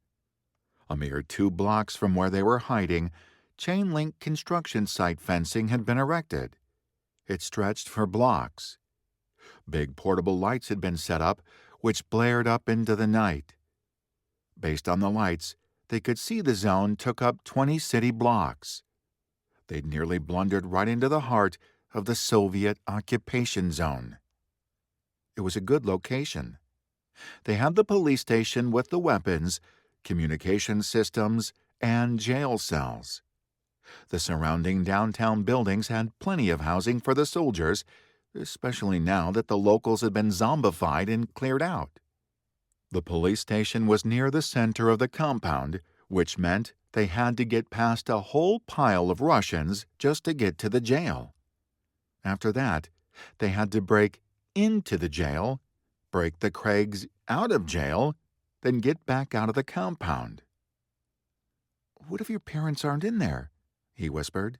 Speaker 1: A mere 2 blocks from where they were hiding, chain-link construction site fencing had been erected. It stretched for blocks. Big portable lights had been set up, which blared up into the night. Based on the lights, they could see the zone took up 20 city blocks. They'd nearly blundered right into the heart of the Soviet occupation zone. It was a good location. They had the police station with the weapons, communication systems, and jail cells. The surrounding downtown buildings had plenty of housing for the soldiers, especially now that the locals had been zombified and cleared out. The police station was near the center of the compound, which meant they had to get past a whole pile of Russians just to get to the jail. After that, they had to break into the jail, break the Craigs out of jail, then get back out of the compound. "What if your parents aren't in there?" he whispered.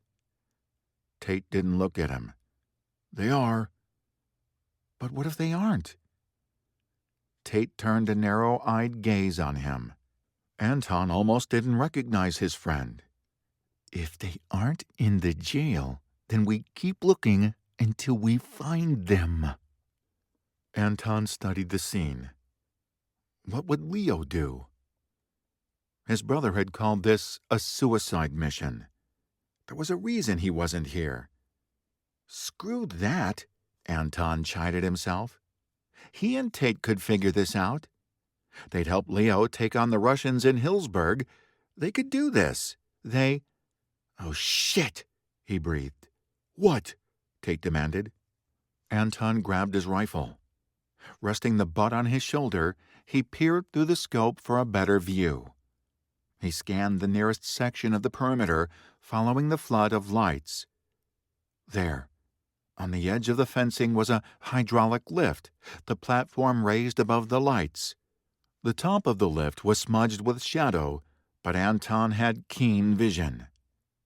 Speaker 1: Tate didn't look at him. "They are." "But what if they aren't?" Tate turned a narrow-eyed gaze on him. Anton almost didn't recognize his friend. "If they aren't in the jail, then we keep looking until we find them." Anton studied the scene. What would Leo do? His brother had called this a suicide mission. There was a reason he wasn't here. Screw that, Anton chided himself. He and Tate could figure this out. They'd help Leo take on the Russians in Hillsburg. They could do this. Oh, shit, he breathed. What? Tate demanded. Anton grabbed his rifle. Resting the butt on his shoulder, he peered through the scope for a better view. He scanned the nearest section of the perimeter, following the flood of lights. There, on the edge of the fencing, was a hydraulic lift, the platform raised above the lights. The top of the lift was smudged with shadow, but Anton had keen vision.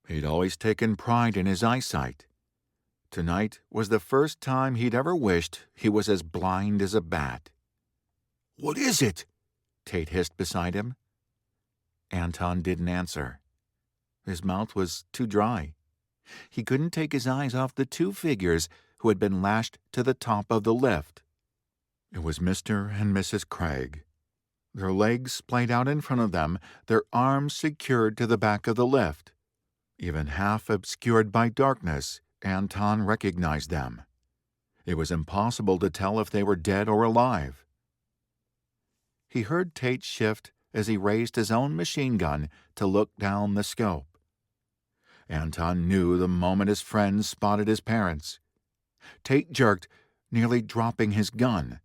Speaker 1: He'd always taken pride in his eyesight. Tonight was the first time he'd ever wished he was as blind as a bat. "What is it?" Tate hissed beside him. Anton didn't answer. His mouth was too dry. He couldn't take his eyes off the two figures who had been lashed to the top of the lift. It was Mr. and Mrs. Craig. Their legs splayed out in front of them, their arms secured to the back of the lift. Even half obscured by darkness, Anton recognized them. It was impossible to tell if they were dead or alive. He heard Tate shift as he raised his own machine gun to look down the scope. Anton knew the moment his friends spotted his parents. Tate jerked, nearly dropping his gun.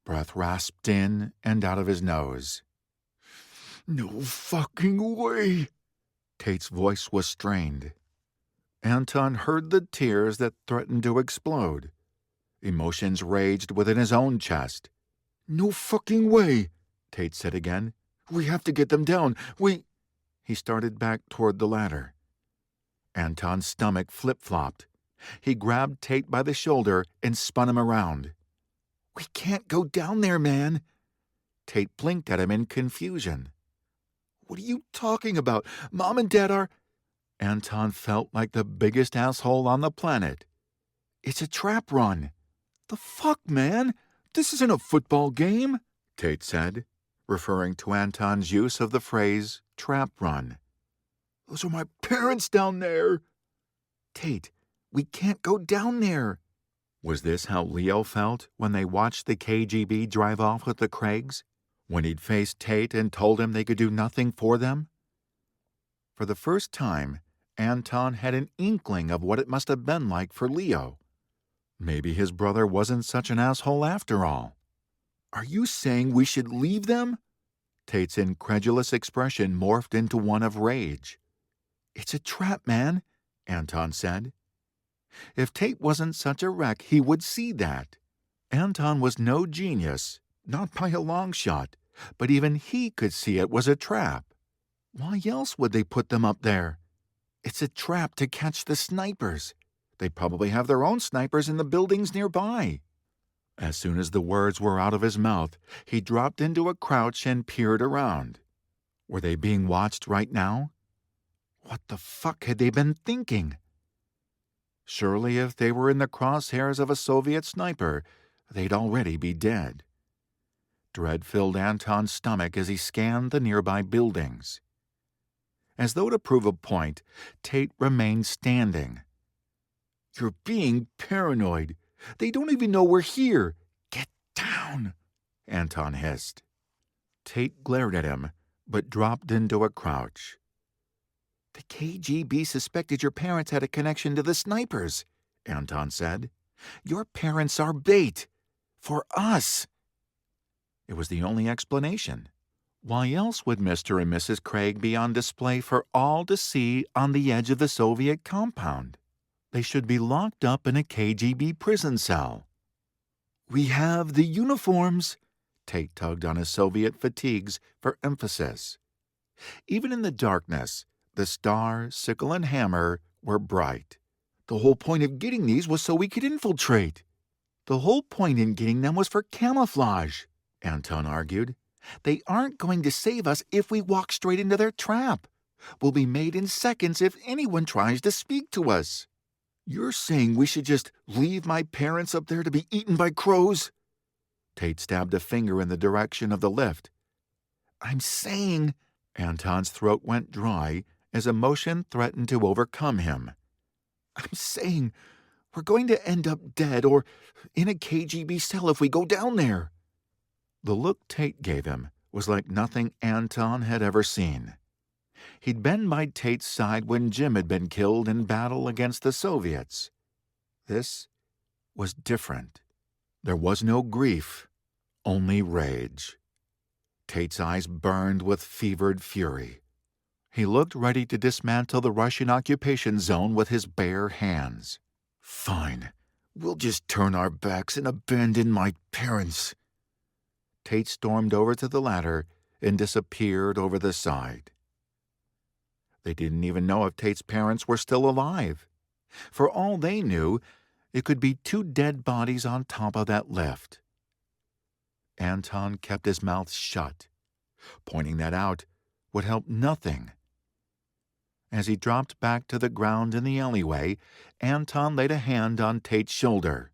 Speaker 1: Breath rasped in and out of his nose. "No fucking way!" Tate's voice was strained. Anton heard the tears that threatened to explode. Emotions raged within his own chest. "No fucking way," Tate said again. "We have to get them down. He started back toward the ladder. Anton's stomach flip-flopped. He grabbed Tate by the shoulder and spun him around. "We can't go down there, man." Tate blinked at him in confusion. "What are you talking about? Mom and Dad are—" Anton felt like the biggest asshole on the planet. "It's a trap run." "The fuck, man? This isn't a football game," Tate said, referring to Anton's use of the phrase trap run. "Those are my parents down there." "Tate, we can't go down there." Was this how Leo felt when they watched the KGB drive off with the Craigs? When he'd faced Tate and told him they could do nothing for them? For the first time, Anton had an inkling of what it must have been like for Leo. Maybe his brother wasn't such an asshole after all. "Are you saying we should leave them?" Tate's incredulous expression morphed into one of rage. "It's a trap, man," Anton said. If Tate wasn't such a wreck, he would see that. Anton was no genius, not by a long shot, but even he could see it was a trap. Why else would they put them up there? It's a trap to catch the snipers. They probably have their own snipers in the buildings nearby. As soon as the words were out of his mouth, he dropped into a crouch and peered around. Were they being watched right now? What the fuck had they been thinking? Surely if they were in the crosshairs of a Soviet sniper, they'd already be dead. Dread filled Anton's stomach as he scanned the nearby buildings. As though to prove a point, Tate remained standing. "You're being paranoid. They don't even know we're here. Get down," Anton hissed. Tate glared at him, but dropped into a crouch. "The KGB suspected your parents had a connection to the snipers," Anton said. "Your parents are bait. For us." It was the only explanation. Why else would Mr. and Mrs. Craig be on display for all to see on the edge of the Soviet compound? They should be locked up in a KGB prison cell. "We have the uniforms," Tate tugged on his Soviet fatigues for emphasis. Even in the darkness, the star, sickle, and hammer were bright. "The whole point of getting these was so we could infiltrate." "The whole point in getting them was for camouflage," Anton argued. "They aren't going to save us if we walk straight into their trap. We'll be made in seconds if anyone tries to speak to us." "You're saying we should just leave my parents up there to be eaten by crows?" Tate stabbed a finger in the direction of the lift. "I'm saying—" Anton's throat went dry, as emotion threatened to overcome him. "I'm saying we're going to end up dead or in a KGB cell if we go down there." The look Tate gave him was like nothing Anton had ever seen. He'd been by Tate's side when Jim had been killed in battle against the Soviets. This was different. There was no grief, only rage. Tate's eyes burned with fevered fury. He looked ready to dismantle the Russian occupation zone with his bare hands. "Fine, we'll just turn our backs and abandon my parents." Tate stormed over to the ladder and disappeared over the side. They didn't even know if Tate's parents were still alive. For all they knew, it could be 2 dead bodies on top of that lift. Anton kept his mouth shut. Pointing that out would help nothing. As he dropped back to the ground in the alleyway, Anton laid a hand on Tate's shoulder.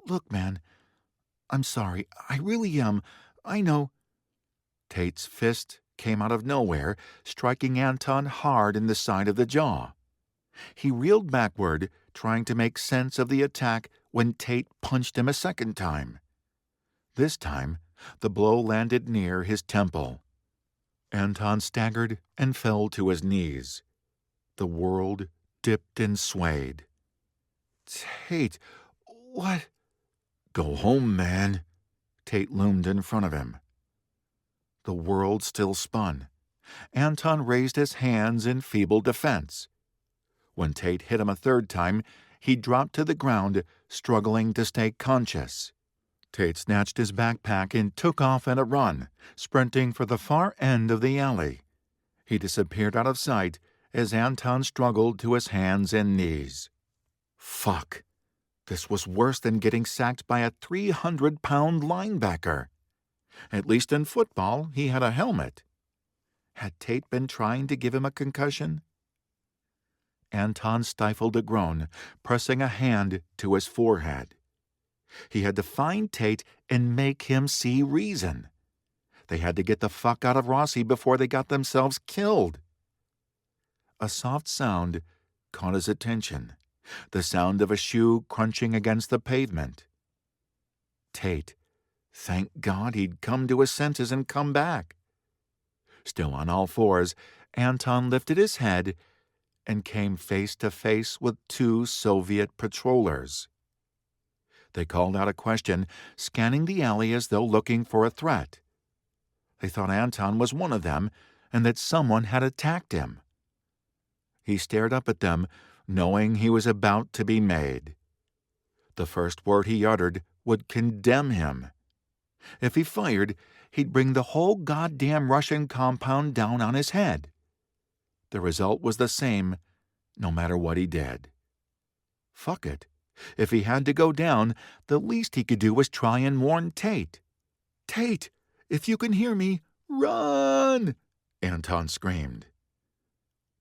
Speaker 1: "Look, man, I'm sorry. I really am. I know." Tate's fist came out of nowhere, striking Anton hard in the side of the jaw. He reeled backward, trying to make sense of the attack when Tate punched him a second time. This time, the blow landed near his temple. Anton staggered and fell to his knees. The world dipped and swayed. "Tate, what?" "Go home, man." Tate loomed in front of him. The world still spun. Anton raised his hands in feeble defense. When Tate hit him a third time, he dropped to the ground, struggling to stay conscious. Tate snatched his backpack and took off at a run, sprinting for the far end of the alley. He disappeared out of sight as Anton struggled to his hands and knees. Fuck. This was worse than getting sacked by a 300-pound linebacker. At least in football, he had a helmet. Had Tate been trying to give him a concussion? Anton stifled a groan, pressing a hand to his forehead. He had to find Tate and make him see reason. They had to get the fuck out of Rossi before they got themselves killed. A soft sound caught his attention, the sound of a shoe crunching against the pavement. Tate. Thank God he'd come to his senses and come back. Still on all fours, Anton lifted his head and came face to face with 2 Soviet patrollers. They called out a question, scanning the alley as though looking for a threat. They thought Anton was one of them and that someone had attacked him. He stared up at them, knowing he was about to be made. The first word he uttered would condemn him. If he fired, he'd bring the whole goddamn Russian compound down on his head. The result was the same, no matter what he did. Fuck it. If he had to go down, the least he could do was try and warn Tate. "Tate, if you can hear me, run!" Anton screamed.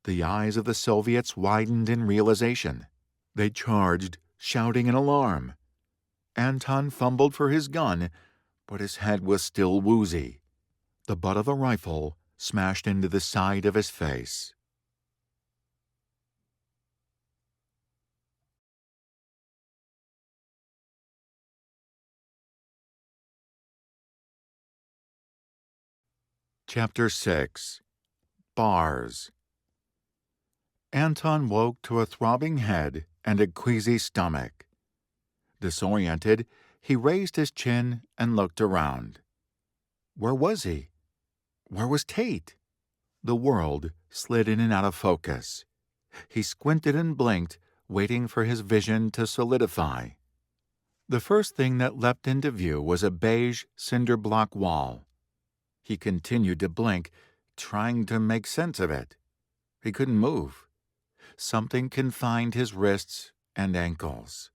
Speaker 1: The eyes of the Soviets widened in realization. They charged, shouting in alarm. Anton fumbled for his gun, but his head was still woozy. The butt of a rifle smashed into the side of his face. Chapter 6. Bars. Anton woke to a throbbing head and a queasy stomach. Disoriented, he raised his chin and looked around. Where was he? Where was Tate? The world slid in and out of focus. He squinted and blinked, waiting for his vision to solidify. The first thing that leapt into view was a beige cinder block wall. He continued to blink, trying to make sense of it. He couldn't move. Something confined his wrists and ankles.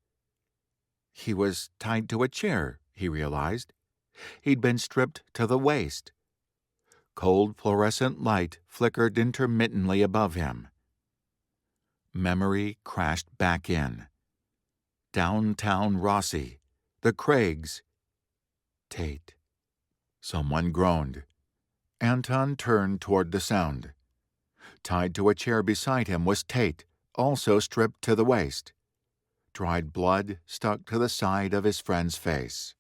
Speaker 1: He was tied to a chair, he realized. He'd been stripped to the waist. Cold fluorescent light flickered intermittently above him. Memory crashed back in. Downtown Rossi, the Craigs, Tate. Someone groaned. Anton turned toward the sound. Tied to a chair beside him was Tate, also stripped to the waist. Dried blood stuck to the side of his friend's face.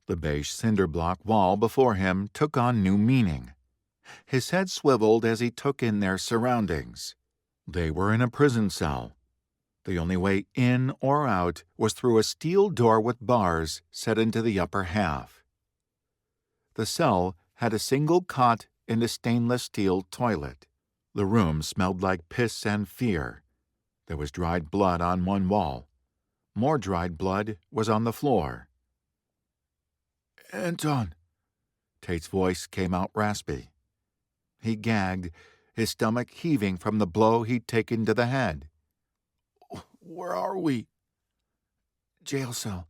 Speaker 1: The beige cinder block wall before him took on new meaning. His head swiveled as he took in their surroundings. They were in a prison cell. The only way in or out was through a steel door with bars set into the upper half. The cell had a single cot and a stainless steel toilet. The room smelled like piss and fear. There was dried blood on one wall. More dried blood was on the floor. "Anton," Tate's voice came out raspy. He gagged, his stomach heaving from the blow he'd taken to the head. "Where are we?" "Jail cell."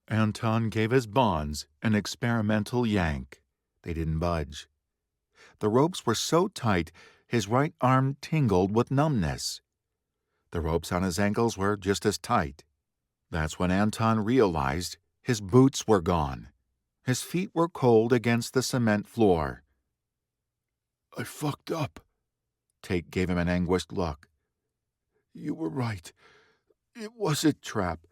Speaker 1: Anton gave his bonds an experimental yank. They didn't budge. The ropes were so tight his right arm tingled with numbness. The ropes on his ankles were just as tight. That's when Anton realized his boots were gone. His feet were cold against the cement floor. "I fucked up." Tate gave him an anguished look. "You were right. It was a trap.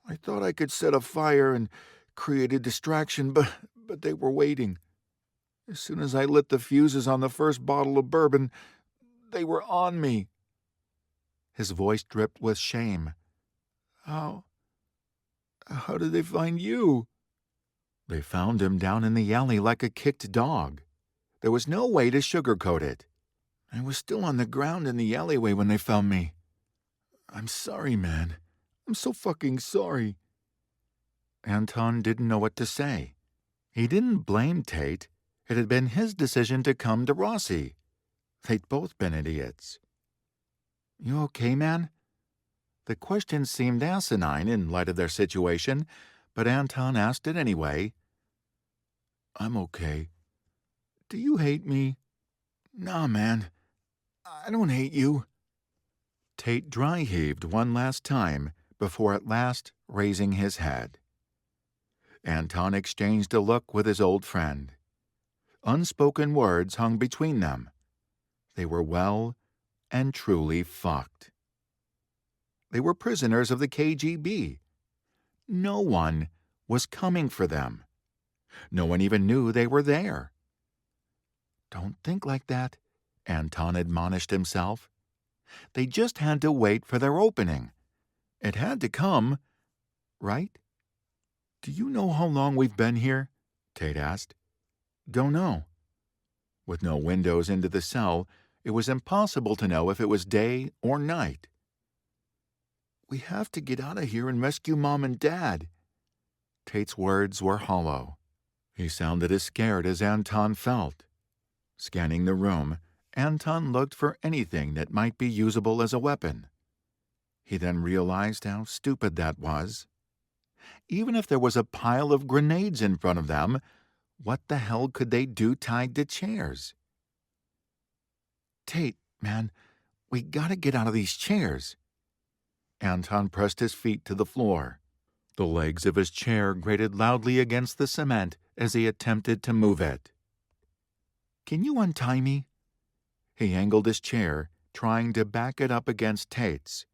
Speaker 1: I thought I could set a fire and create a distraction, but they were waiting. As soon as I lit the fuses on the first bottle of bourbon, they were on me." His voice dripped with shame. How did they find you?" "They found him down in the alley like a kicked dog. There was no way to sugarcoat it. I was still on the ground in the alleyway when they found me. I'm sorry, man. I'm so fucking sorry." Anton didn't know what to say. He didn't blame Tate. It had been his decision to come to Rossi. They'd both been idiots. "You okay, man?" The question seemed asinine in light of their situation, but Anton asked it anyway. "I'm okay. Do you hate me?" "Nah, man. I don't hate you." Tate dry-heaved one last time before at last raising his head. Anton exchanged a look with his old friend. Unspoken words hung between them. They were well and truly fucked. They were prisoners of the KGB. No one was coming for them. No one even knew they were there. "Don't think like that," Anton admonished himself. They just had to wait for their opening. It had to come, right? "Do you know how long we've been here?" Tate asked. "Don't know." With no windows into the cell, it was impossible to know if it was day or night. "We have to get out of here and rescue Mom and Dad." Tate's words were hollow. He sounded as scared as Anton felt. Scanning the room, Anton looked for anything that might be usable as a weapon. He then realized how stupid that was. Even if there was a pile of grenades in front of them, what the hell could they do tied to chairs? "Tate, man, we gotta get out of these chairs." Anton pressed his feet to the floor. The legs of his chair grated loudly against the cement as he attempted to move it. "Can you untie me?" He angled his chair, trying to back it up against Tate's.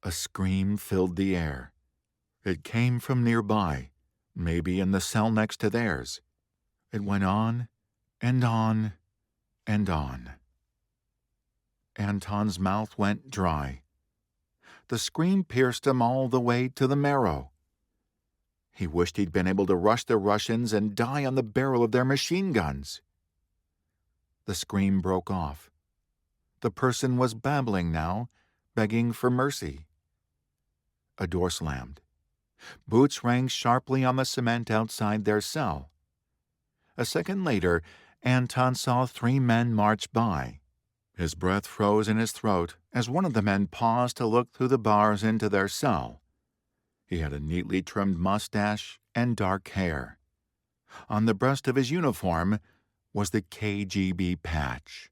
Speaker 1: A scream filled the air. It came from nearby, maybe in the cell next to theirs. It went on and on and on. Anton's mouth went dry. The scream pierced him all the way to the marrow. He wished he'd been able to rush the Russians and die on the barrel of their machine guns. The scream broke off. The person was babbling now, begging for mercy. A door slammed. Boots rang sharply on the cement outside their cell. A second later, Anton saw 3 men march by. His breath froze in his throat as one of the men paused to look through the bars into their cell. He had a neatly trimmed mustache and dark hair. On the breast of his uniform was the KGB patch.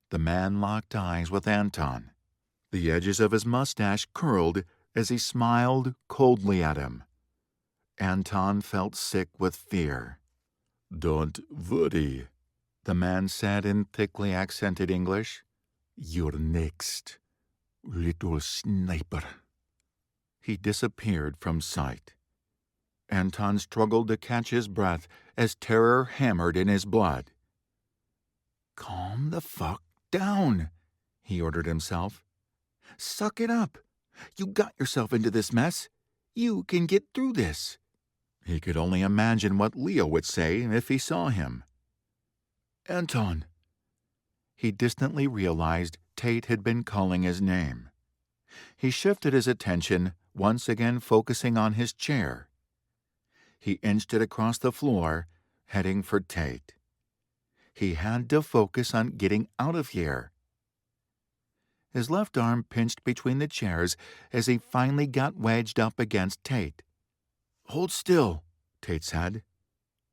Speaker 1: The man locked eyes with Anton. The edges of his mustache curled as he smiled coldly at him. Anton felt sick with fear. "Don't worry," the man said in thickly accented English. "You're next, little sniper." He disappeared from sight. Anton struggled to catch his breath as terror hammered in his blood. "Calm the fuck down," he ordered himself. "Suck it up. You got yourself into this mess. You can get through this." He could only imagine what Leo would say if he saw him. "Anton." He distantly realized Tate had been calling his name. He shifted his attention, once again focusing on his chair. He inched it across the floor, heading for Tate. He had to focus on getting out of here. His left arm pinched between the chairs as he finally got wedged up against Tate. "Hold still," Tate said.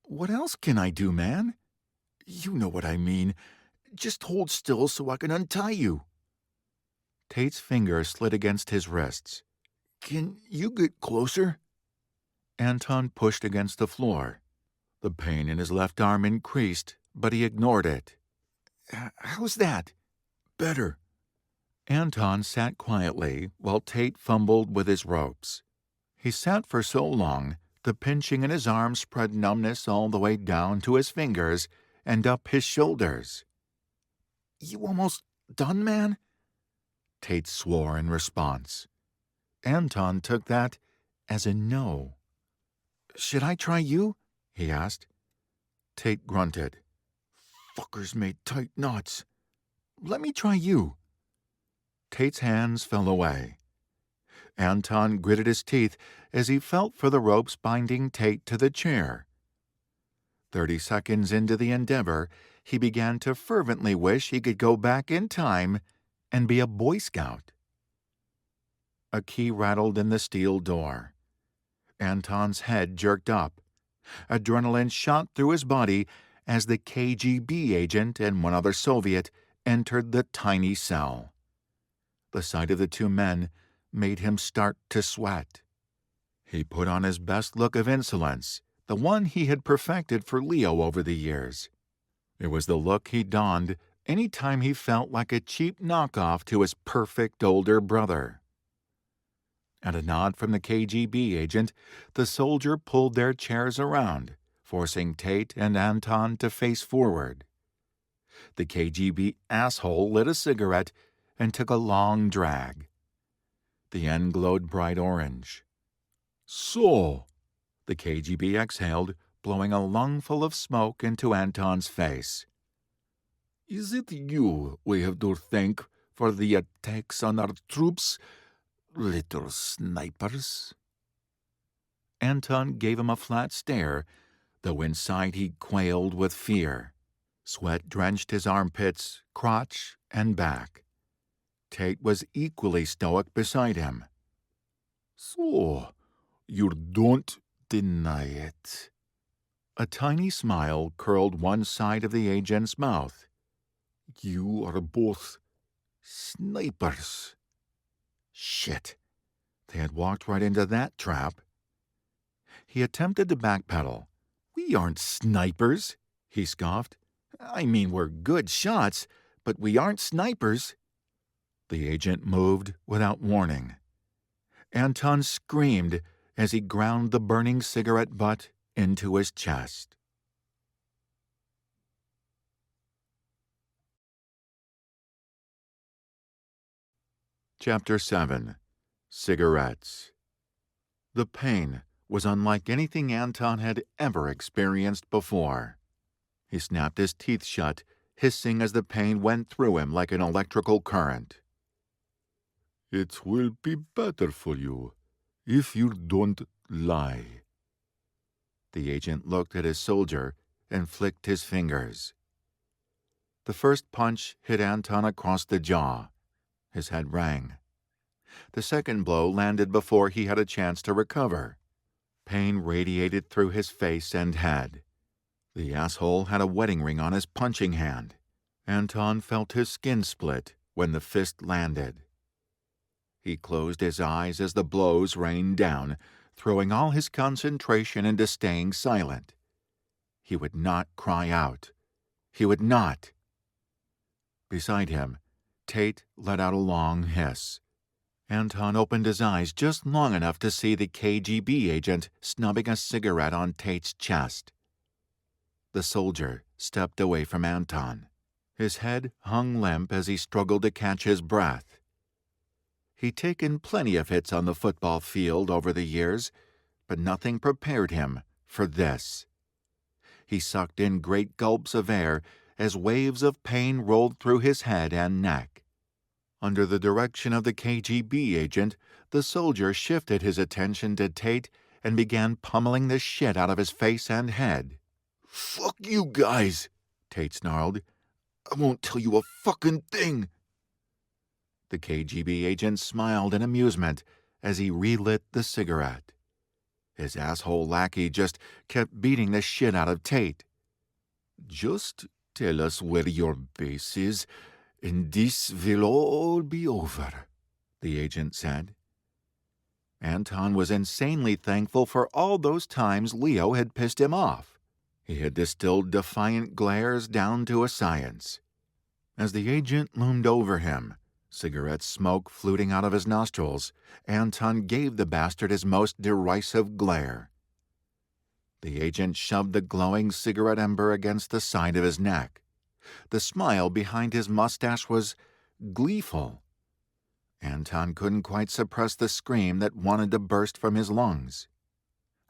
Speaker 1: "What else can I do, man?" "You know what I mean. Just hold still so I can untie you." Tate's fingers slid against his wrists. "Can you get closer?" Anton pushed against the floor. The pain in his left arm increased, but he ignored it. "How's that?" "Better." Anton sat quietly while Tate fumbled with his ropes. He sat for so long, the pinching in his arm spread numbness all the way down to his fingers and up his shoulders. "You almost done, man?" Tate swore in response. Anton took that as a no. "Should I try you?" he asked. Tate grunted. "Fuckers made tight knots. Let me try you." Tate's hands fell away. Anton gritted his teeth as he felt for the ropes binding Tate to the chair. 30 seconds into the endeavor, he began to fervently wish he could go back in time and be a Boy Scout. A key rattled in the steel door. Anton's head jerked up. Adrenaline shot through his body as the KGB agent and one other Soviet entered the tiny cell. The sight of the two men made him start to sweat. He put on his best look of insolence, the one he had perfected for Leo over the years. It was the look he donned any time he felt like a cheap knockoff to his perfect older brother. At a nod from the KGB agent, the soldier pulled their chairs around, forcing Tate and Anton to face forward. The KGB asshole lit a cigarette and took a long drag. The end glowed bright orange. "So," the KGB exhaled, blowing a lungful of smoke into Anton's face. "Is it you we have to thank for the attacks on our troops, little snipers?" Anton gave him a flat stare, though inside he quailed with fear. Sweat drenched his armpits, crotch, and back. Tate was equally stoic beside him. "So, you don't deny it." A tiny smile curled one side of the agent's mouth. "You are both snipers." Shit. They had walked right into that trap. He attempted to backpedal. "We aren't snipers," he scoffed. "I mean, we're good shots, but we aren't snipers." The agent moved without warning. Anton screamed as he ground the burning cigarette butt into his chest. Chapter 7. Cigarettes. The pain was unlike anything Anton had ever experienced before. He snapped his teeth shut, hissing as the pain went through him like an electrical current. "It will be better for you if you don't lie." The agent looked at his soldier and flicked his fingers. The first punch hit Anton across the jaw. His head rang. The second blow landed before he had a chance to recover. Pain radiated through his face and head. The asshole had a wedding ring on his punching hand. Anton felt his skin split when the fist landed. He closed his eyes as the blows rained down, throwing all his concentration into staying silent. He would not cry out. He would not. Beside him, Tate let out a long hiss. Anton opened his eyes just long enough to see the KGB agent snubbing a cigarette on Tate's chest. The soldier stepped away from Anton. His head hung limp as he struggled to catch his breath. He'd taken plenty of hits on the football field over the years, but nothing prepared him for this. He sucked in great gulps of air as waves of pain rolled through his head and neck. Under the direction of the KGB agent, the soldier shifted his attention to Tate and began pummeling the shit out of his face and head. "Fuck you guys," Tate snarled. "I won't tell you a fucking thing." The KGB agent smiled in amusement as he relit the cigarette. His asshole lackey just kept beating the shit out of Tate. "Just tell us where your base is, and this will all be over," the agent said. Anton was insanely thankful for all those times Leo had pissed him off. He had distilled defiant glares down to a science. As the agent loomed over him, cigarette smoke fluting out of his nostrils, Anton gave the bastard his most derisive glare. The agent shoved the glowing cigarette ember against the side of his neck. The smile behind his mustache was gleeful. Anton couldn't quite suppress the scream that wanted to burst from his lungs.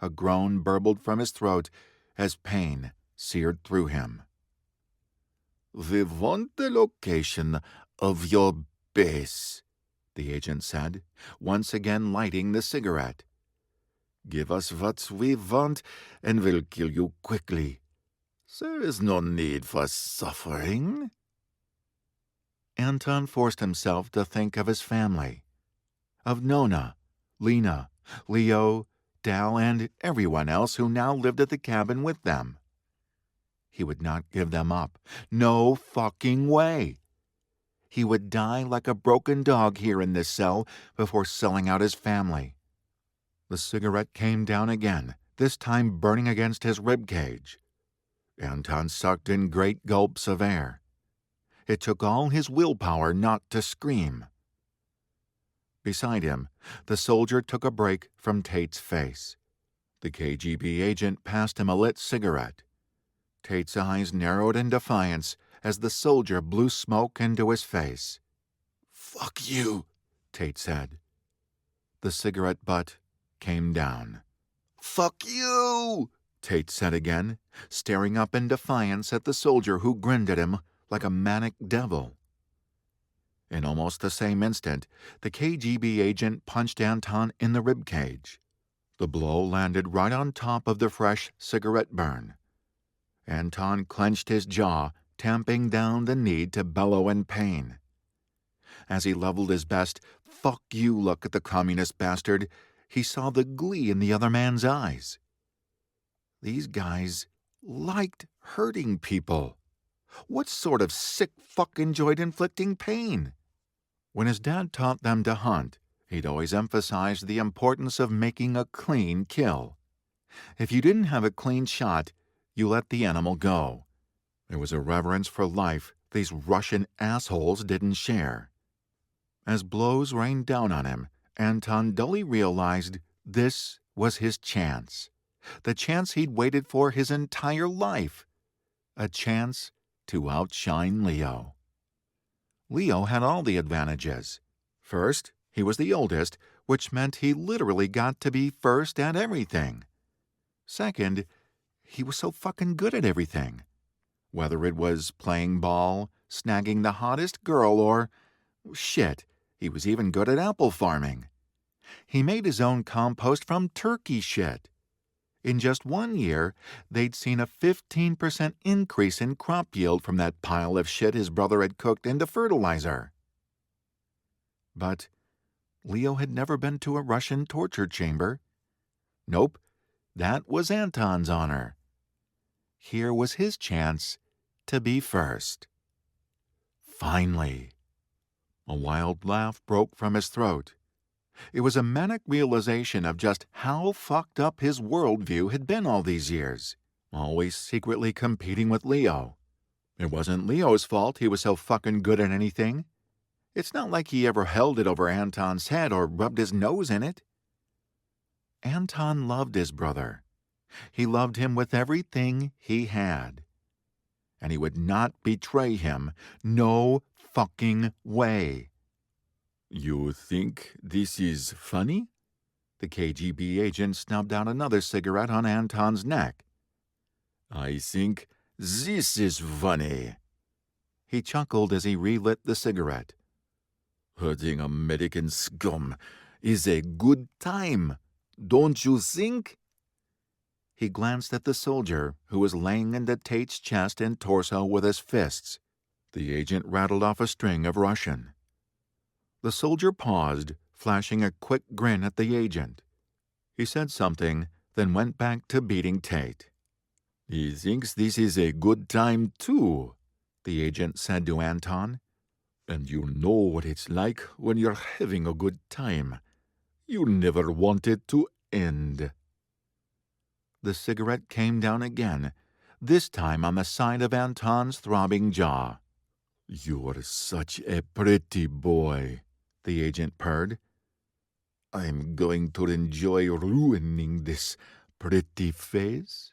Speaker 1: A groan burbled from his throat as pain seared through him. "We want the location of your base," the agent said, once again lighting the cigarette. "Give us what we want, and we'll kill you quickly. There is no need for suffering." Anton forced himself to think of his family, of Nona, Lena, Leo, Dal, and everyone else who now lived at the cabin with them. He would not give them up. No fucking way. He would die like a broken dog here in this cell before selling out his family. The cigarette came down again, this time burning against his ribcage. Anton sucked in great gulps of air. It took all his willpower not to scream. Beside him, the soldier took a break from Tate's face. The KGB agent passed him a lit cigarette. Tate's eyes narrowed in defiance as the soldier blew smoke into his face. "Fuck you," Tate said. The cigarette butt came down. "Fuck you," Tate said again, staring up in defiance at the soldier who grinned at him like a manic devil. In almost the same instant, the KGB agent punched Anton in the ribcage. The blow landed right on top of the fresh cigarette burn. Anton clenched his jaw, tamping down the need to bellow in pain. As he leveled his best "fuck you" look at the communist bastard, he saw the glee in the other man's eyes. These guys liked hurting people. What sort of sick fuck enjoyed inflicting pain? When his dad taught them to hunt, he'd always emphasized the importance of making a clean kill. If you didn't have a clean shot, you let the animal go. There was a reverence for life these Russian assholes didn't share. As blows rained down on him, Anton dully realized this was his chance. The chance he'd waited for his entire life. A chance to outshine Leo. Leo had all the advantages. First, he was the oldest, which meant he literally got to be first at everything. Second, he was so fucking good at everything. Whether it was playing ball, snagging the hottest girl, or... shit, he was even good at apple farming. He made his own compost from turkey shit. In just 1 year, they'd seen a 15% increase in crop yield from that pile of shit his brother had cooked into fertilizer. But Leo had never been to a Russian torture chamber. Nope, that was Anton's honor. Here was his chance to be first. Finally. A wild laugh broke from his throat. It was a manic realization of just how fucked up his worldview had been all these years, always secretly competing with Leo. It wasn't Leo's fault he was so fucking good at anything. It's not like he ever held it over Anton's head or rubbed his nose in it. Anton loved his brother. He loved him with everything he had. And he would not betray him. No fucking way. You think this is funny? The KGB agent snubbed out another cigarette on Anton's neck. I think this is funny. He chuckled as he relit the cigarette. Hurting American scum is a good time, don't you think? He glanced at the soldier who was laying into Tate's chest and torso with his fists. The agent rattled off a string of Russian. The soldier paused, flashing a quick grin at the agent. He said something, then went back to beating Tate. He thinks this is a good time, too, the agent said to Anton. And you know what it's like when you're having a good time. You never want it to end. The cigarette came down again, this time on the side of Anton's throbbing jaw. You're such a pretty boy, the agent purred. I'm going to enjoy ruining this pretty face.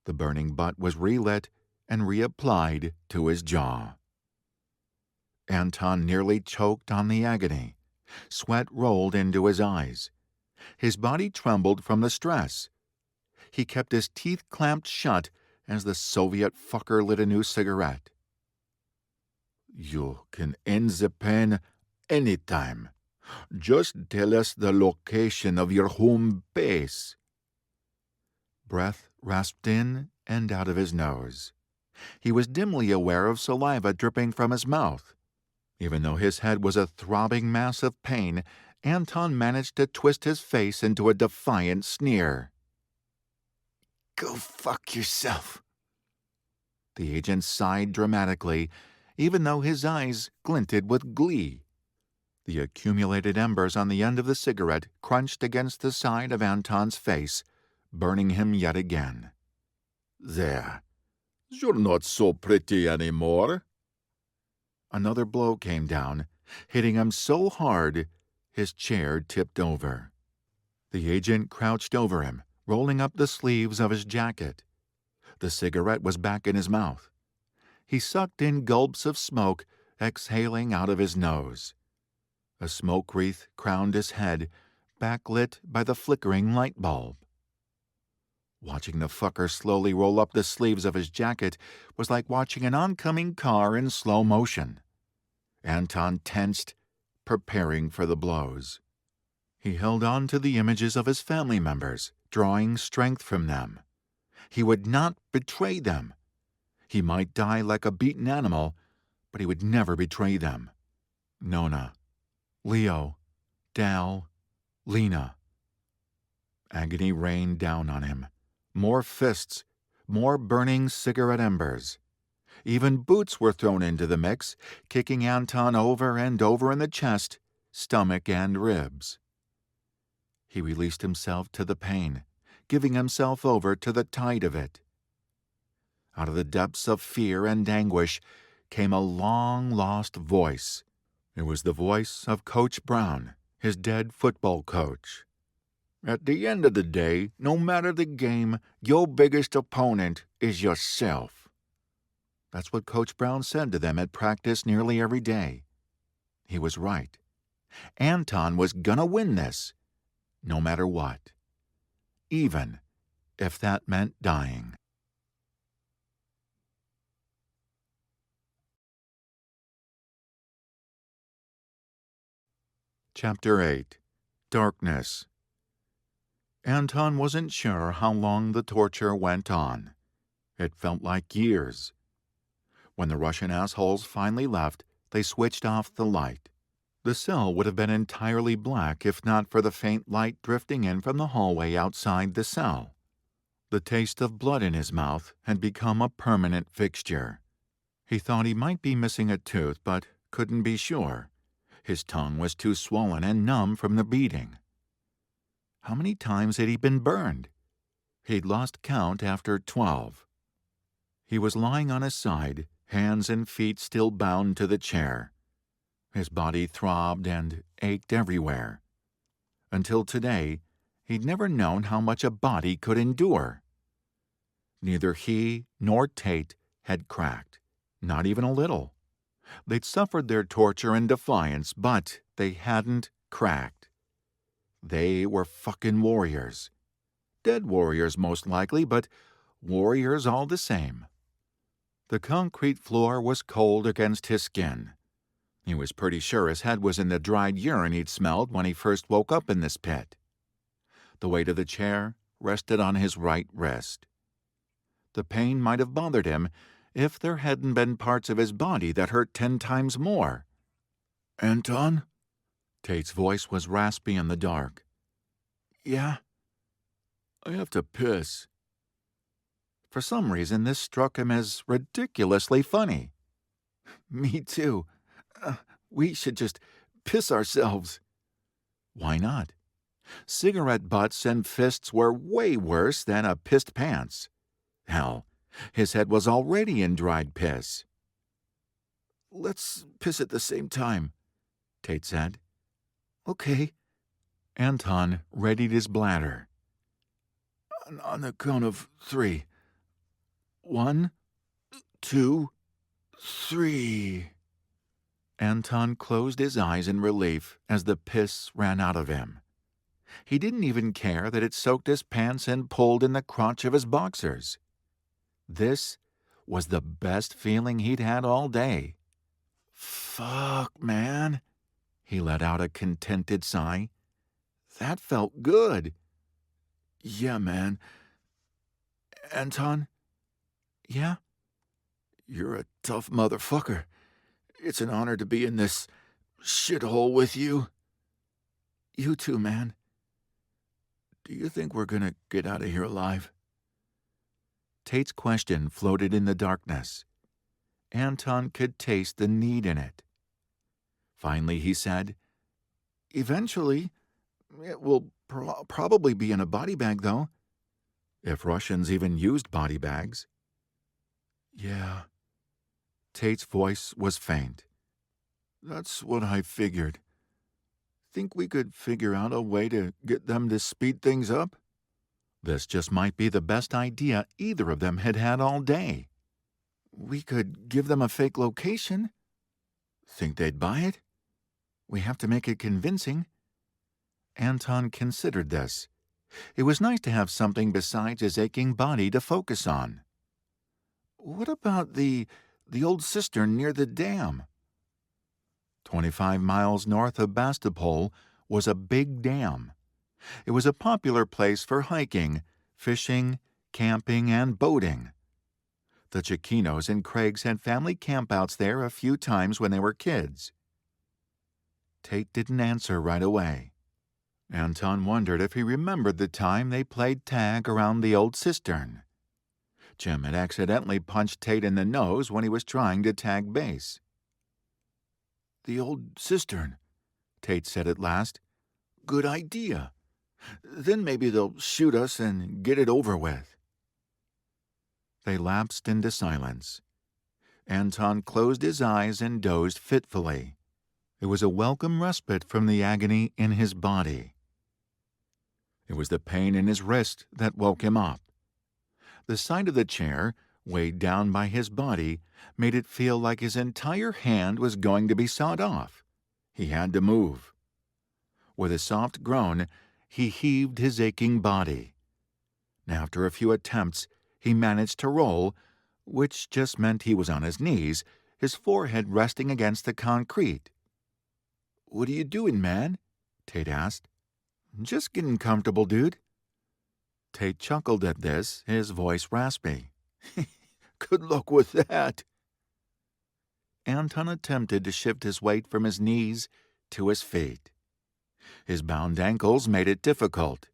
Speaker 1: The burning butt was relit and reapplied to his jaw. Anton nearly choked on the agony. Sweat rolled into his eyes. His body trembled from the stress. He kept his teeth clamped shut as the Soviet fucker lit a new cigarette. You can end the pain anytime. Just tell us the location of your home base. Breath rasped in and out of his nose. He was dimly aware of saliva dripping from his mouth. Even though his head was a throbbing mass of pain, Anton managed to twist his face into a defiant sneer. Go fuck yourself. The agent sighed dramatically, even though his eyes glinted with glee. The accumulated embers on the end of the cigarette crunched against the side of Anton's face, burning him yet again. There. You're not so pretty anymore. Another blow came down, hitting him so hard his chair tipped over. The agent crouched over him, rolling up the sleeves of his jacket. The cigarette was back in his mouth. He sucked in gulps of smoke, exhaling out of his nose. A smoke wreath crowned his head, backlit by the flickering light bulb. Watching the fucker slowly roll up the sleeves of his jacket was like watching an oncoming car in slow motion. Anton tensed, preparing for the blows. He held on to the images of his family members, drawing strength from them. He would not betray them. He might die like a beaten animal, but he would never betray them. Nona, Leo, Dal, Lena. Agony rained down on him. More fists, more burning cigarette embers. Even boots were thrown into the mix, kicking Anton over and over in the chest, stomach, and ribs. He released himself to the pain, giving himself over to the tide of it. Out of the depths of fear and anguish came a long-lost voice. It was the voice of Coach Brown, his dead football coach. At the end of the day, no matter the game, your biggest opponent is yourself. That's what Coach Brown said to them at practice nearly every day. He was right. Anton was gonna win this, no matter what. Even if that meant dying. Chapter 8. Darkness. Anton wasn't sure how long the torture went on. It felt like years. When the Russian assholes finally left, they switched off the light. The cell would have been entirely black if not for the faint light drifting in from the hallway outside the cell. The taste of blood in his mouth had become a permanent fixture. He thought he might be missing a tooth, but couldn't be sure. His tongue was too swollen and numb from the beating. How many times had he been burned? He'd lost count after 12. He was lying on his side, hands and feet still bound to the chair. His body throbbed and ached everywhere. Until today, he'd never known how much a body could endure. Neither he nor Tate had cracked, not even a little. They'd suffered their torture in defiance, but they hadn't cracked. They were fucking warriors. Dead warriors, most likely, but warriors all the same. The concrete floor was cold against his skin. He was pretty sure his head was in the dried urine he'd smelled when he first woke up in this pit. The weight of the chair rested on his right wrist. The pain might have bothered him if there hadn't been parts of his body that hurt 10 times more. "Anton?" Tate's voice was raspy in the dark. "Yeah? I have to piss." For some reason, this struck him as ridiculously funny. "Me too. We should just piss ourselves." Why not? Cigarette butts and fists were way worse than a pissed pants. Hell, his head was already in dried piss. "Let's piss at the same time," Tate said. "Okay." Anton readied his bladder. On the count of 3. 1, 2, 3. Anton closed his eyes in relief as the piss ran out of him. He didn't even care that it soaked his pants and pulled in the crotch of his boxers. This was the best feeling he'd had all day. "Fuck, man," he let out a contented sigh. "That felt good." "Yeah, man." "Anton?" "Yeah?" "You're a tough motherfucker. It's an honor to be in this shithole with you." "You too, man." "Do you think we're gonna get out of here alive?" Tate's question floated in the darkness. Anton could taste the need in it. Finally, he said, "Eventually. It will probably be in a body bag, though. If Russians even used body bags." "Yeah." Tate's voice was faint. "That's what I figured. Think we could figure out a way to get them to speed things up?" This just might be the best idea either of them had had all day. "We could give them a fake location." "Think they'd buy it?" "We have to make it convincing." Anton considered this. It was nice to have something besides his aching body to focus on. "What about the old cistern near the dam?" 25 miles north of Bastopol was a big dam. It was a popular place for hiking, fishing, camping, and boating. The Chiquinos and Craigs had family campouts there a few times when they were kids. Tate didn't answer right away. Anton wondered if he remembered the time they played tag around the old cistern. Jim had accidentally punched Tate in the nose when he was trying to tag base. "The old cistern," Tate said at last. "Good idea. Then maybe they'll shoot us and get it over with." They lapsed into silence. Anton closed his eyes and dozed fitfully. It was a welcome respite from the agony in his body. It was the pain in his wrist that woke him up. The sight of the chair, weighed down by his body, made it feel like his entire hand was going to be sawed off. He had to move. With a soft groan, he heaved his aching body. After a few attempts, he managed to roll, which just meant he was on his knees, his forehead resting against the concrete. "What are you doing, man?" Tate asked. "Just getting comfortable, dude." Tate chuckled at this, his voice raspy. "Good luck with that." Anton attempted to shift his weight from his knees to his feet. His bound ankles made it difficult.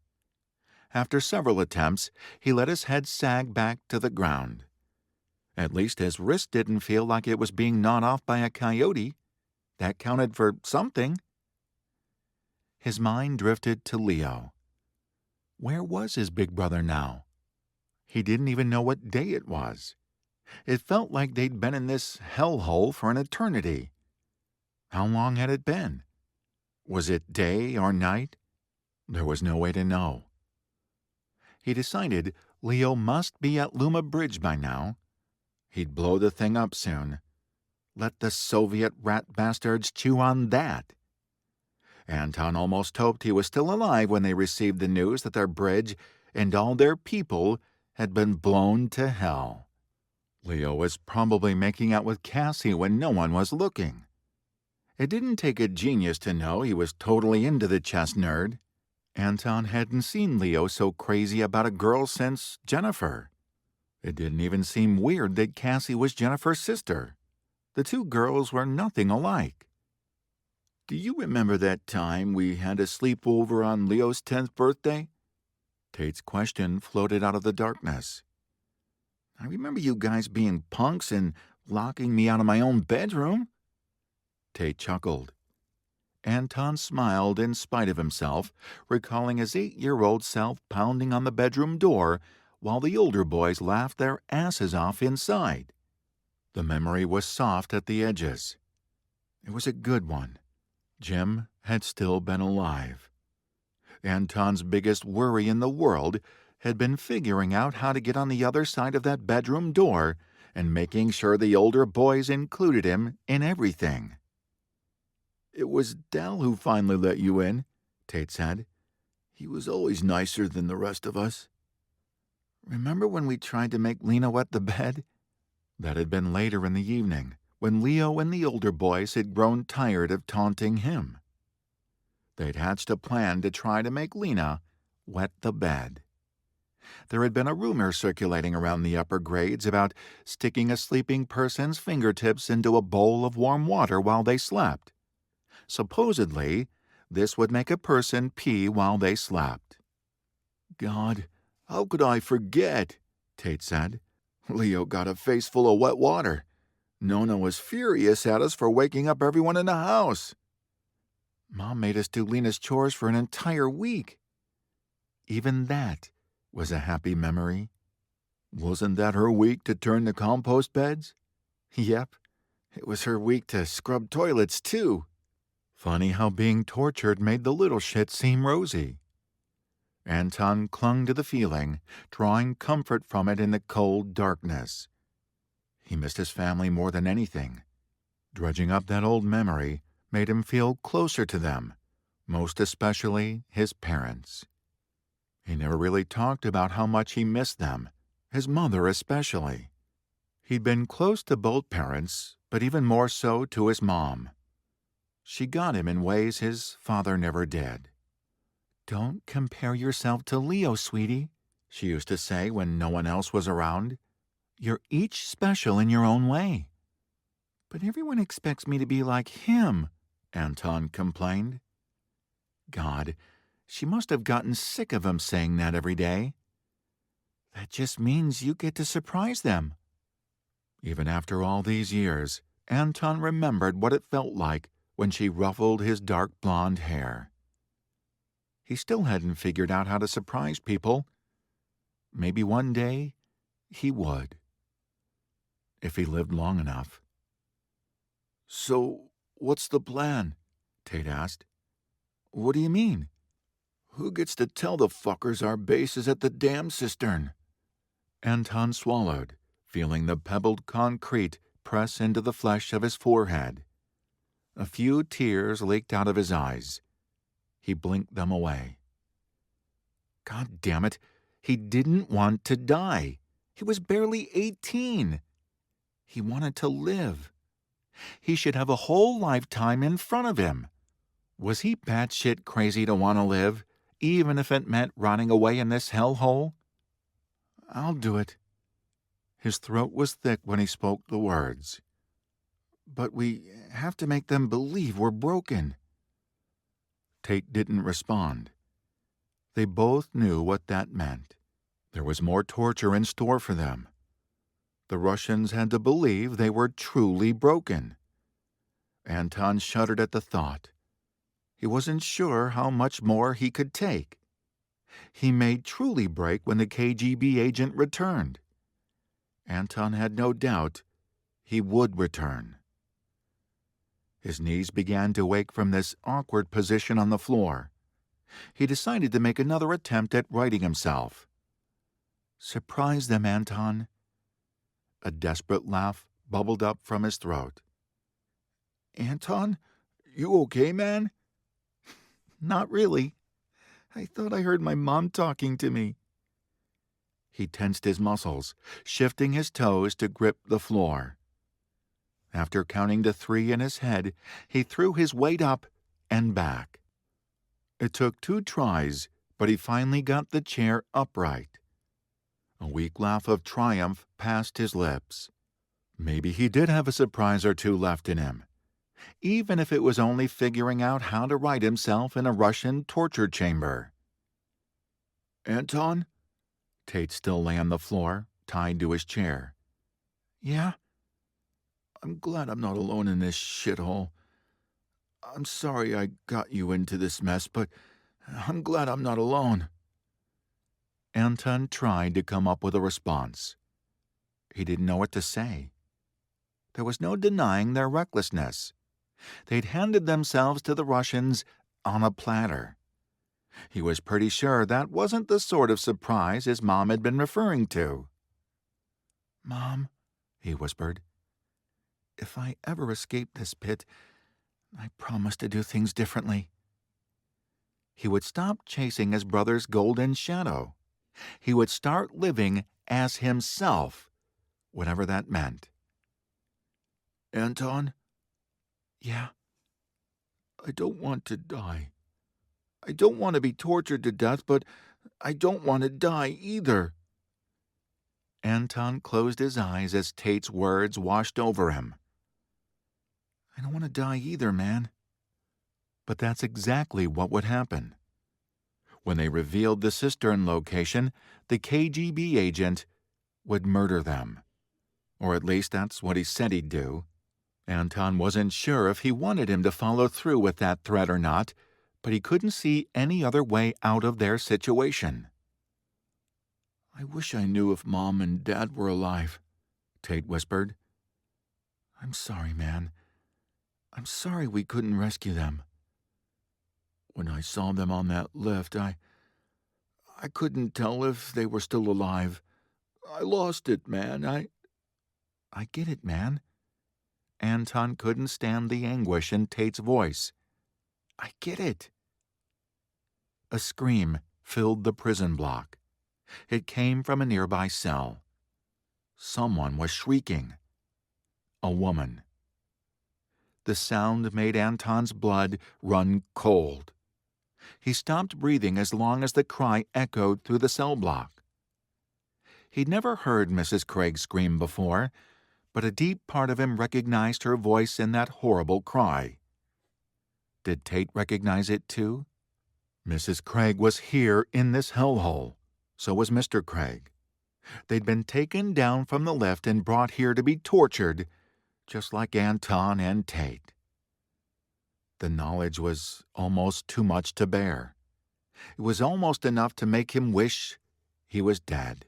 Speaker 1: After several attempts, he let his head sag back to the ground. At least his wrist didn't feel like it was being gnawed off by a coyote. That counted for something. His mind drifted to Leo. Where was his big brother now? He didn't even know what day it was. It felt like they'd been in this hellhole for an eternity. How long had it been? Was it day or night? There was no way to know. He decided Leo must be at Luma Bridge by now. He'd blow the thing up soon. Let the Soviet rat bastards chew on that. Anton almost hoped he was still alive when they received the news that their bridge and all their people had been blown to hell. Leo was probably making out with Cassie when no one was looking. It didn't take a genius to know he was totally into the chess nerd. Anton hadn't seen Leo so crazy about a girl since Jennifer. It didn't even seem weird that Cassie was Jennifer's sister. The two girls were nothing alike. "Do you remember that time we had a sleepover on Leo's 10th birthday?" Tate's question floated out of the darkness. "I remember you guys being punks and locking me out of my own bedroom." Tate chuckled. Anton smiled in spite of himself, recalling his 8-year-old self pounding on the bedroom door while the older boys laughed their asses off inside. The memory was soft at the edges. It was a good one. Jim had still been alive. Anton's biggest worry in the world had been figuring out how to get on the other side of that bedroom door and making sure the older boys included him in everything. "It was Dal who finally let you in," Tate said. "He was always nicer than the rest of us." "Remember when we tried to make Lena wet the bed?" That had been later in the evening, when Leo and the older boys had grown tired of taunting him. They'd hatched a plan to try to make Lena wet the bed. There had been a rumor circulating around the upper grades about sticking a sleeping person's fingertips into a bowl of warm water while they slept. Supposedly, this would make a person pee while they slept. "God, how could I forget?" Tate said. "Leo got a face full of wet water. Nona was furious at us for waking up everyone in the house. Mom made us do Lena's chores for an entire week." Even that was a happy memory. "Wasn't that her week to turn the compost beds?" "Yep, it was her week to scrub toilets, too." Funny how being tortured made the little shit seem rosy. Anton clung to the feeling, drawing comfort from it in the cold darkness. He missed his family more than anything. Dredging up that old memory made him feel closer to them, most especially his parents. He never really talked about how much he missed them, his mother especially. He'd been close to both parents, but even more so to his mom. She got him in ways his father never did. "Don't compare yourself to Leo, sweetie," she used to say when no one else was around. "You're each special in your own way." "But everyone expects me to be like him," Anton complained. God, she must have gotten sick of him saying that every day. "That just means you get to surprise them." Even after all these years, Anton remembered what it felt like when she ruffled his dark blonde hair. He still hadn't figured out how to surprise people. Maybe one day he would. If he lived long enough. "So, what's the plan?" Tate asked. "What do you mean?" "Who gets to tell the fuckers our base is at the damn cistern?" Anton swallowed, feeling the pebbled concrete press into the flesh of his forehead. A few tears leaked out of his eyes. He blinked them away. God damn it, he didn't want to die. He was barely 18. He wanted to live. He should have a whole lifetime in front of him. Was he batshit crazy to want to live, even if it meant rotting away in this hellhole? "I'll do it." His throat was thick when he spoke the words. "But we have to make them believe we're broken." Tate didn't respond. They both knew what that meant. There was more torture in store for them. The Russians had to believe they were truly broken. Anton shuddered at the thought. He wasn't sure how much more he could take. He may truly break when the KGB agent returned. Anton had no doubt he would return. His knees began to ache from this awkward position on the floor. He decided to make another attempt at righting himself. "Surprise them, Anton." A desperate laugh bubbled up from his throat. "Anton, you okay, man?" "Not really. I thought I heard my mom talking to me." He tensed his muscles, shifting his toes to grip the floor. After counting to 3 in his head, he threw his weight up and back. It took 2 tries, but he finally got the chair upright. A weak laugh of triumph passed his lips. Maybe he did have a surprise or two left in him, even if it was only figuring out how to right himself in a Russian torture chamber. "Anton?" Tate still lay on the floor, tied to his chair. "Yeah? I'm glad I'm not alone in this shithole. I'm sorry I got you into this mess, but I'm glad I'm not alone." Anton tried to come up with a response. He didn't know what to say. There was no denying their recklessness. They'd handed themselves to the Russians on a platter. He was pretty sure that wasn't the sort of surprise his mom had been referring to. "Mom," he whispered, "if I ever escape this pit, I promise to do things differently." He would stop chasing his brother's golden shadow. He would start living as himself, whatever that meant. "Anton?" "Yeah?" "I don't want to die. I don't want to be tortured to death, but I don't want to die either." Anton closed his eyes as Tate's words washed over him. "I don't want to die either, man." But that's exactly what would happen. When they revealed the cistern location, the KGB agent would murder them. Or at least that's what he said he'd do. Anton wasn't sure if he wanted him to follow through with that threat or not, but he couldn't see any other way out of their situation. "I wish I knew if Mom and Dad were alive," Tate whispered. "I'm sorry, man. I'm sorry we couldn't rescue them. When I saw them on that lift, I couldn't tell if they were still alive. I lost it, man. I get it, man." Anton couldn't stand the anguish in Tate's voice. "I get it." A scream filled the prison block. It came from a nearby cell. Someone was shrieking. A woman. The sound made Anton's blood run cold. He stopped breathing as long as the cry echoed through the cell block. He'd never heard Mrs. Craig scream before, but a deep part of him recognized her voice in that horrible cry. Did Tate recognize it too? Mrs. Craig was here in this hellhole. So was Mr. Craig. They'd been taken down from the lift and brought here to be tortured, just like Anton and Tate. The knowledge was almost too much to bear. It was almost enough to make him wish he was dead.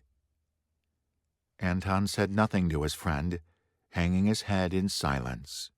Speaker 1: Anton said nothing to his friend, hanging his head in silence.